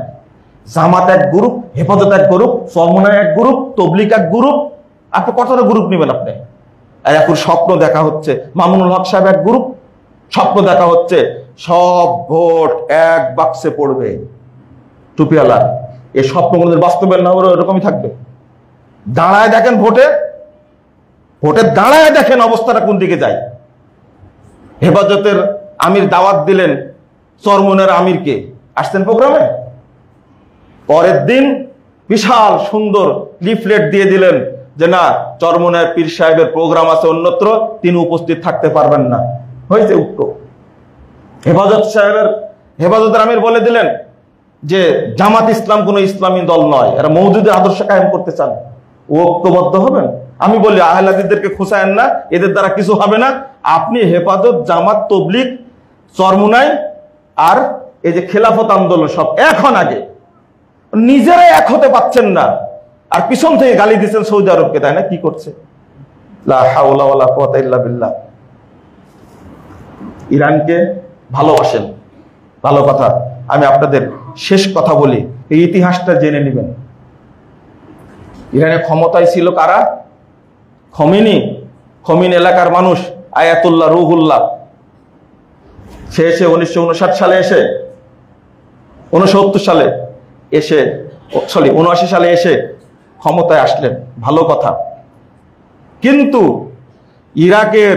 জামাত এক গ্রুপ, হেফাজত এক গ্রুপ, চরমনায় এক গ্রুপ, তবলিগ এক গ্রুপ। আপনি কতটা গ্রুপ নেবেন? আপনি এখন স্বপ্ন দেখা হচ্ছে মামুনুল হক সাহেব এক গ্রুপ, স্বপ্ন দেখা হচ্ছে সব ভোট এক বাক্সে পড়বে টুপিওয়ালা। এই স্বপ্ন কোনদিন বাস্তবের না হলে এরকমই থাকবে। দাঁড়ায় দেখেন ভোটে দাঁড়ায় দেখেন অবস্থাটা কোন দিকে যায়। হেফাজতের আমির দাওয়াত দিলেন চরমনের আমিরকে, আসছেন প্রোগ্রামে, পরের দিন বিশাল সুন্দর লিফলেট দিয়ে দিলেন যে না, চরমনের পীর সাহেবের প্রোগ্রাম আছে অন্যত্র, তিনি উপস্থিত থাকতে পারবেন না। হয়েছে উক্ত। হেফাজতের আমির বলে দিলেন যে জামাত ইসলাম কোন ইসলামী দল নয়, এরা মওদুদের আদর্শ কায়েম করতে চান, ঐক্যবদ্ধ হবেন। আমি বলি আহলে হাদিসদেরকে খোঁচায়েন না, এদের দ্বারা কিছু হবে না। আপনি হেফাজত, জামাত, তবলিগ, চরমুনাই আর এই যে খেলাফত আন্দোলন সব এখন আগে নিজেরাই এক হতে পারছেন না, আর পিছন থেকে গালি দিচ্ছেন সৌদি আরবকে, তাই না? কি করছে? লা হাওলা ওয়ালা কুওয়াতা ইল্লা বিল্লাহ। ইরানকে ভালোবাসেন, ভালো কথা। আমি আপনাদের শেষ কথা বলি, এই ইতিহাসটা জেনে নেবেন। ইরানের ক্ষমতায় ছিল কারা? খমিনি এলাকার মানুষ, আয়াতুল্লাহ রুহুল্লাহ। সে এসে 1959 সালে এসে 79 সালে এসে ক্ষমতায় আসলেন, ভালো কথা। কিন্তু ইরাকের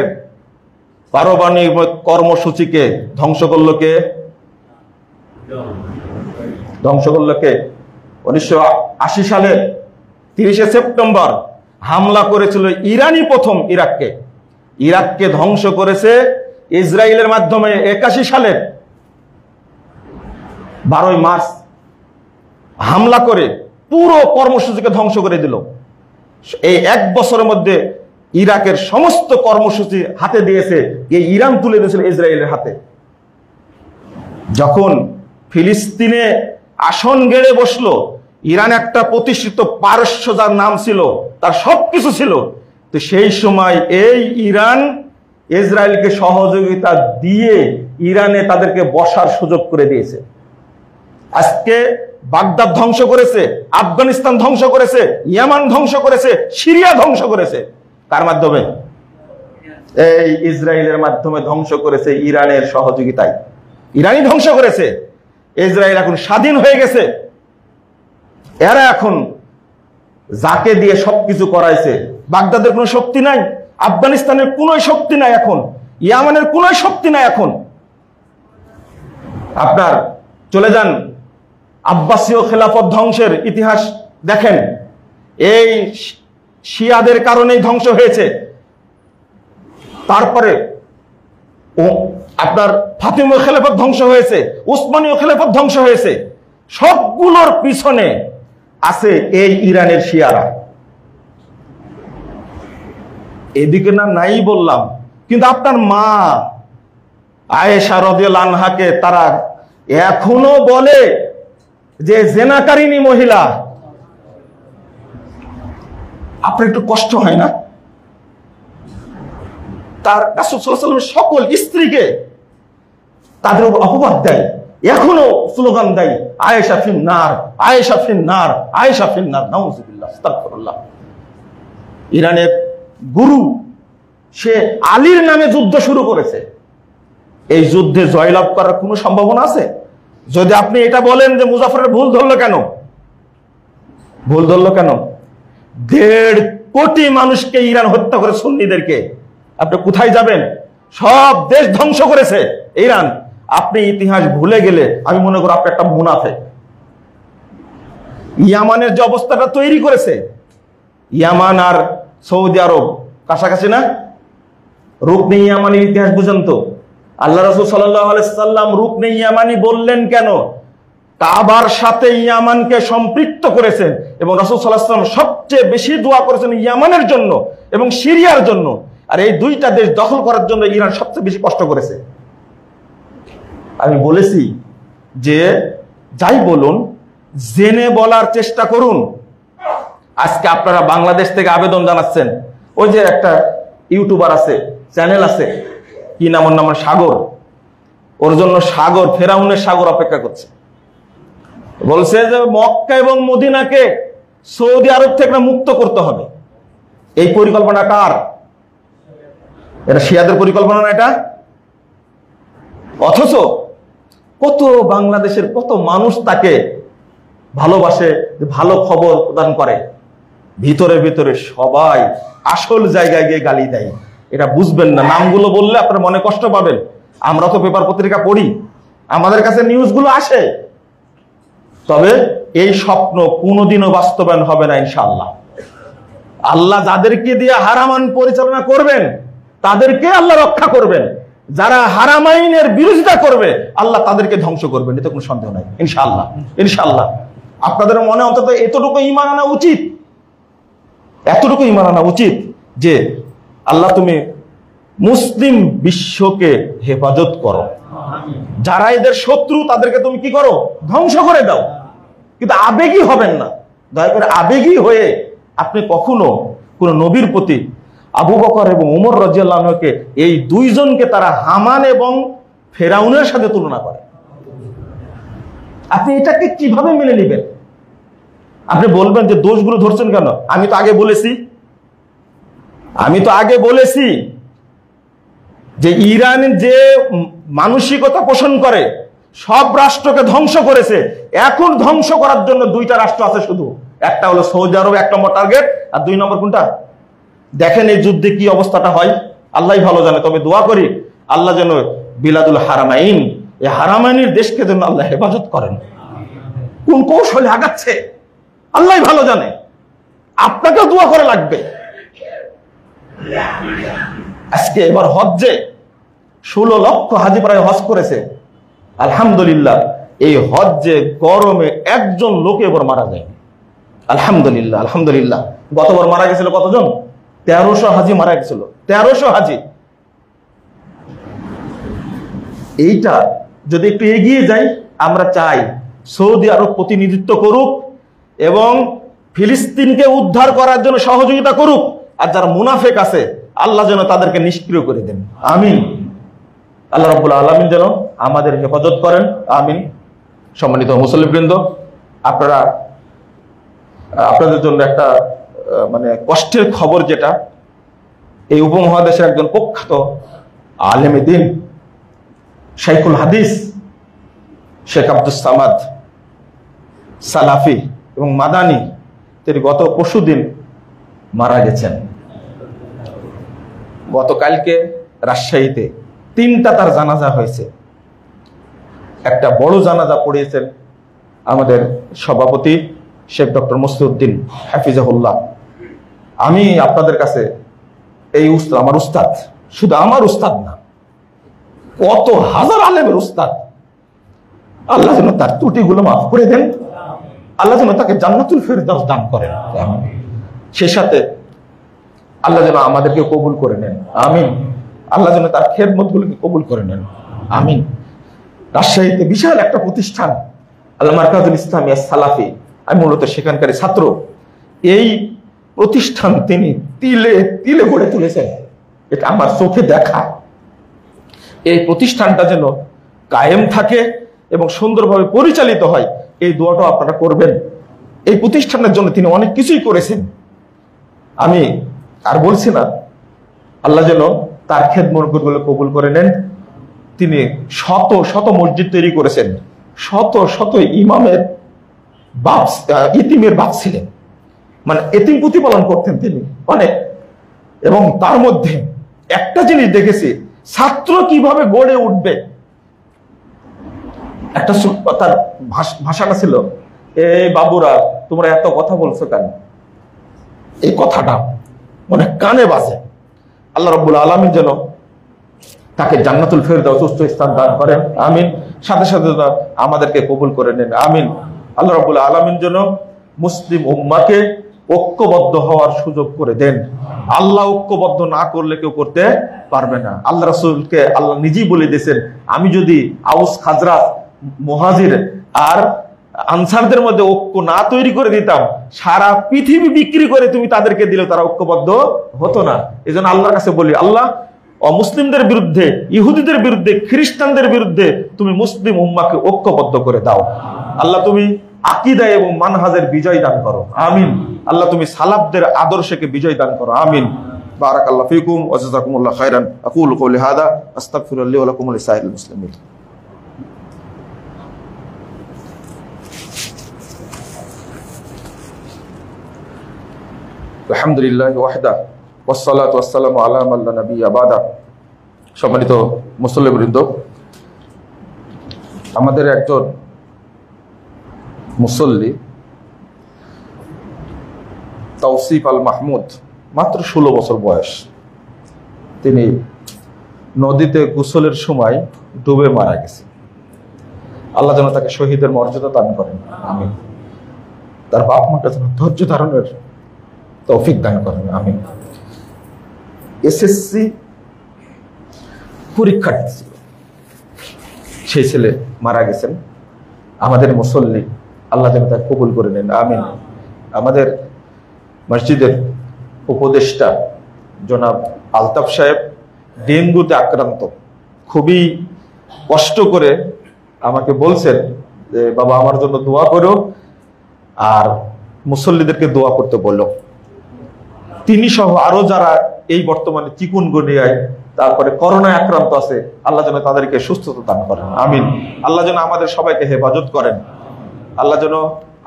পারমাণবিক কর্মসূচিকে ধ্বংস করলো কে? 1980 সালে 30শে সেপ্টেম্বর হামলা করেছিল ইরানি প্রথম ইরাককে ধ্বংস করেছে ইসরায়েলের মাধ্যমে 81 সালের 12ই মার্চ হামলা করে পুরো কর্মসূচিকে ধ্বংস করে দিল। এই 1 বছরের মধ্যে ইরাকের সমস্ত কর্মসূচি হাতে দিয়েছে এই ইরান, তুলে দিয়েছিল ইসরায়েলের হাতে। যখন ফিলিস্তিনে আসন গেড়ে বসলো, ইরান একটা প্রতিষ্ঠিত পারস্য যার নাম ছিল, তার সবকিছু ছিল, তো সেই সময় এই ইরান ইসরায়েলকে সহযোগিতা দিয়ে ইরানে তাদেরকে বসার সুযোগ করে দিয়েছে। আজকে বাগদাদ ধ্বংস করেছে, আফগানিস্তান ধ্বংস করেছে, ইয়ামান ধ্বংস করেছে, সিরিয়া ধ্বংস করেছে। কার মাধ্যমে? এই ইসরায়েলের মাধ্যমে ধ্বংস করেছে, ইরানের সহযোগিতায়। ইরানই ধ্বংস করেছে। ইসরায়েল এখন স্বাধীন হয়ে গেছে। এরা এখন যাকে দিয়ে সবকিছু করাইছে, বাগদাদের কোনো শক্তি নাই, আফগানিস্তানের কোনো শক্তি নাই, এখন ইয়ামানের কোনো শক্তি নাই। এখন আপনার চলে যান আব্বাসীয় খেলাফত ধ্বংসের ইতিহাস দেখেন, এই শিয়াদের কারণেই ধ্বংস হয়েছে। তারপরে আপনার ফাতিমীয় খেলাফত ধ্বংস হয়েছে, উসমানীয় খেলাফত ধ্বংস হয়েছে। সবগুলোর পিছনে আছে এই ইরানের শিয়ারা। এদিকে না নাই বললাম, কিন্তু আপনার মা আয়েশা রাদিয়াল্লাহু আনহাকে তারা এখনো বলে যে জেনাকারিনী মহিলা। আপনার একটু কষ্ট হয় না? তার রাসূল সাল্লাল্লাহু আলাইহি ওয়াসাল্লামের সকল স্ত্রীকে তাদের উপর অপবাদ দেয়, এখনো স্লোগান দেয় আয়েশা ফিন্নার, আয়েশা ফিন্নার, আয়েশা ফিন্নার। নাউযুবিল্লাহ, আস্তাগফিরুল্লাহ। ইরানের গুরু সে আলীর নামে যুদ্ধ শুরু করেছে। এই যুদ্ধে জয়লাভ করার কোনো সম্ভাবনা আছে? যদি আপনি এটা বলেন যে মুজাফফরের ভুল ধরলো কেন, ভুল ধরলো কেন? 1.5 কোটি মানুষকে ইরান হত্যা করে, সুন্নিদেরকে। আপনি কোথায় যাবেন? সব দেশ ধ্বংস করেছে ইরান। আপনি ইতিহাস ভুলে গেলে আমি মনে করি আপনি একটা মুনাফিক। ইয়ামানের যে অবস্থাটা তৈরি করেছে, ইয়ামান আর সৌদি আরব কাছাকাছি না? রুকনে ইয়ামানির ইতিহাস বুঝেন তো? আল্লাহ রাসূল সাল্লাল্লাহু আলাইহি সাল্লাম রুকনে ইয়ামানি বললেন কেন? কাবার সাথে ইয়ামানকে সম্পৃক্ত করেছেন, এবং রাসূল সাল্লাল্লাহু আলাইহি সাল্লাম সবচেয়ে বেশি দোয়া করেছেন ইয়ামানের জন্য এবং সিরিয়ার জন্য। আর এই দুইটা দেশ দখল করার জন্য ইরান সবচেয়ে বেশি কষ্ট করেছে। আমি বলেছি যে যাই বলুন, জেনে বলার চেষ্টা করুন। আজকে আপনারা বাংলাদেশ থেকে আবেদন জানাচ্ছেন, ওই যে একটা ইউটিউবার আছে, চ্যানেল আছে, কি নাম ওর নাম, সাগর, ওর জন্য সাগর, ফেরাউনের সাগর অপেক্ষা করছে। বলছে যে মক্কা এবং মদিনাকে সৌদি আরব থেকে মুক্ত করতে হবে। এই পরিকল্পনা কার? এটা শিয়াদের পরিকল্পনা না এটা? অথচ কত বাংলাদেশের কত মানুষ তাকে ভালোবাসে, ভালো খবর প্রদান করে, ভিতরে ভিতরে সবাই আসল জায়গায় গিয়ে গালি দেয়। এটা বুঝবেন না, নামগুলো বললে আপনার মনে কষ্ট পাবেন। আমরা তো পেপার পত্রিকা পড়ি, আমাদের কাছে নিউজগুলো আসে, তবে এই স্বপ্ন কোনোদিনও বাস্তবায়ন হবে না ইনশাআল্লাহ। আল্লাহ যাদেরকে দিয়ে হারামান পরিচালনা করবেন তাদেরকে আল্লাহ রক্ষা করবেন, যারা হারামাইনের বিরোধিতা করবে আল্লাহ তাদেরকে ধ্বংস করবেন, এতে কোনো সন্দেহ নাই ইনশাআল্লাহ। ইনশাআল্লাহ আপনাদের মনে অন্তত এতটুকু ঈমান আনা উচিত, এতটুকু ঈমান আনা উচিত যে আল্লাহ তুমি মুসলিম বিশ্বকে হেফাজত করো, যারা এদের শত্রু তাদেরকে তুমি কি করো, ধ্বংস করে দাও। কিন্তু আবেগী হবেন না, দয়া করে আবেগী হয়ে আপনি কখনো কোন নবীর প্রতি আবু বকর এবং ওমর রাদিয়াল্লাহু আনহুকে, এই দুইজনকে তারা হামান এবং ফেরাউনের সাথে তুলনা করে। আপনি এটাকে কিভাবে মেনে নেবেন? আপনি বলবেন যে দোষগুলো ধরছেন কেন? আমি তো আগে বলেছি যে ইরান যে মানসিকতা পোষণ করে সব রাষ্ট্রকে ধ্বংস করেছে, এখন ধ্বংস করার জন্য দুইটা রাষ্ট্র আছে শুধু, একটা হলো সৌদি আরব 1 নম্বর টার্গেট, আর 2 নম্বর কোনটা? দেখেন এই যুদ্ধে কি অবস্থাটা হয়, আল্লাহই ভালো জানে। তবে দোয়া করি আল্লাহ যেন বিলাদুল হারামাইন, এই হারামাইনের দেশকে যেন আল্লাহ হেফাজত করেন। কোন কৌশলে আগাচ্ছে আল্লাহই ভালো জানে, আপনাকেও দোয়া করে লাগবে। আজকে এবার হজ্জে 16 লক্ষ হাজি প্রায় হজ করেছে, আলহামদুলিল্লাহ। এই হজ্জে গরমে একজন লোক এবার মারা যায়, আলহামদুলিল্লাহ আলহামদুলিল্লাহ। গতবার মারা গেছিল কতজন? 1300 হাজি মারা গেছিল, 1300 হাজি। এইটা যদি একটু এগিয়ে যাই, আমরা চাই সৌদি আরব প্রতিনিধিত্ব করুক এবং ফিলিস্তিনকে উদ্ধার করার জন্য সহযোগিতা করুক, আর যারা মুনাফিক আছে আল্লাহ যেন তাদেরকে নিষ্ক্রিয় করে দেন, আমিন। আল্লাহ রাব্বুল আলামিন যেন আমাদের হেফাজত করেন, আমিন। সম্মানিত মুসল্লিবৃন্দ, আপনাদের জন্য একটা মানে কষ্টের খবর, যেটা এই উপমহাদেশের একজন প্রখ্যাত আলেমে দ্বীন শাইখুল হাদিস শেখ আব্দুস সামাদ সালাফি এবং মাদানী, তিনি গত পরশুদিন মারা গেছেন। গতকালকে রাজশাহীতে 3টা তার জানাজা হয়েছে। একটা বড় জানাজা পড়িয়েছেন আমাদের সভাপতি শেখ ডক্টর মসলিউদ্দিন হাফিজাহুল্লাহ। আমি আপনাদের কাছে এই উস্তাদ, আমার উস্তাদ, শুধু আমার উস্তাদ না, কত হাজার আলেমের উস্তাদ, আল্লাহ যেন তার ত্রুটিগুলো মাফ করে দেন, আল্লাহ যেন তাকে জান্নাতুল ফেরদাউস দান করেন, সেই সাথে আল্লাহ যেন আমাদেরকে কবুল করে নেন, আমিন। আল্লাহ যেন তার খেদমতগুলোকে কবুল করে নেন, আমিন। রাজশাহীতে বিশাল একটা প্রতিষ্ঠান আল মারকাজুল ইসলামিয়া সালাফি, আমি মূলত সেখানকার ছাত্র। এই প্রতিষ্ঠান তিনি তিলে তিলে গড়ে তুলেছেন, এটা আমার চোখে দেখা। এই প্রতিষ্ঠানটা যেন কায়েম থাকে এবং সুন্দরভাবে পরিচালিত হয়, এই দোয়াটা আপনারা করবেন। এই প্রতিষ্ঠানের জন্য তিনি অনেক কিছুই করেছেন, আমি আর বলছি না। আল্লাহ যেন তার খেদমতগুলো কবুল করে নেন। তিনি শত শত মসজিদ তৈরি করেছেন, শত শত ইমামের বাপ, ইতিমের বাপ ছিলেন, মানে এতিম প্রতিপালন করতেন তিনি অনেক। এবং তার মধ্যে একটা জিনিস দেখেছি, ছাত্র কিভাবে গড়ে উঠবে। একটা তার ভাষাটা ছিল, এই বাবুরা তোমরা এত কথা বলছো কেন, এই কথাটা অনেক কানে বাজে। আল্লাহ রাব্বুল আলামিন যেন তাকে জান্নাতুল ফেরদাউস উচ্চ স্থান দান করেন, আমিন। সাথে সাথে আমাদেরকে কবুল করে নেন, আমিন। আল্লাহ রাব্বুল আলামিন যেন মুসলিম উম্মাহকে ঐক্যবদ্ধ হওয়ার সুযোগ করে দেন। আল্লাহ ঐক্যবদ্ধ না করলে কেউ করতে পারবে না। আল্লাহ রাসূলকে আল্লাহ নিজেই বলে দিয়েছেন, আমি যদি আউস খাজরাত মুহাজির আর আনসারদের মধ্যে ঐক্য না তৈরি করে দিতাম, সারা পৃথিবী বিক্রি করে তুমি তাদেরকে দিলে তারা ঐক্যবদ্ধ হতো না। এই জন্য আল্লাহর কাছে বলি, আল্লাহ অমুসলিমদের বিরুদ্ধে, ইহুদিদের বিরুদ্ধে, খ্রিস্টানদের বিরুদ্ধে তুমি মুসলিম উম্মাহকে ঐক্যবদ্ধ করে দাও। আল্লাহ তুমি আকীদা এবং মানহাজের বিজয় দান করো, আমিন। আল্লাহ তুমি সালাফদের আদর্শকে বিজয় দান করো, আমিন। বারাকাল্লাহু ফিকুম ওয়া জাযাকুমুল্লাহু খাইরান। আকুলু কওলি হাযা আস্তাগফিরুল্লাহ ওয়া লাকুম ওয়া লিসাইরিল মুসলিমিন। আলহামদুলিল্লাহি ওয়াহদা ওয়াসসালাতু ওয়াসসালামু আলা মান লা নাবিয়্যা বাদা। সম্মানিত মুসল্লিবৃন্দ, আমাদের একজন মুসল্লি তাওসিফ আল মাহমুদ, মাত্র 16 বছর বয়স। তিনি নদীতে গোসলের সময় ডুবে মারা গেছে। আল্লাহ যেন তাকে শহীদের মর্যাদা দান করেন, আমিন। তার বাপ মাকে যেন ধৈর্য ধারণের তৌফিক দান করেন, আমিন। এসএসসি পরীক্ষার্থী ছিল, সেই ছেলে মারা গেছেন। আমাদের মুসল্লি, আল্লাহ যেন তাকে কবুল করে নেন, আমিন। আমাদের মসজিদের উপদেষ্টা জনাব আলতাফ সাহেব ডেঙ্গুতে আক্রান্ত, খুবই কষ্ট করে আমাকে বলছেন যে বাবা আমার জন্য দোয়া করো, আর মুসল্লিদেরকে দোয়া করতে বললো। তিনি সহ আরো যারা এই বর্তমানে চিকুনগুনিয়ায়, তারপরে করোনায় আক্রান্ত আছে, আল্লাহ যেন তাদেরকে সুস্থতা দান করেন, আমিন। আল্লাহ যেন আমাদের সবাইকে হেফাজত করেন, আল্লাহ যেন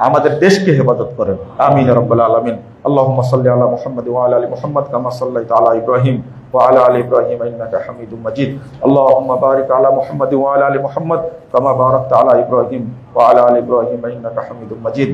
আমাদের দেশকে হেফাজত করেন, আমিন ইয়া রাব্বাল আলামিন। আল্লাহুম্মা সাল্লি আলা মুহাম্মাদ ওয়া আলা আলি মুহাম্মাদ কামা সাল্লাইতা আলা ইব্রাহিম ওয়া আলা আলি ইব্রাহিম ইন্নাকা হামিদুম মাজিদ। আল্লাহুম্মা বারিক আলা মুহাম্মাদ ওয়া আলা আলি মুহাম্মাদ কামা বারাকতা আলা ইব্রাহিম ওয়া আলা আলি ইব্রাহিম ইন্নাকা হামিদুম মাজিদ।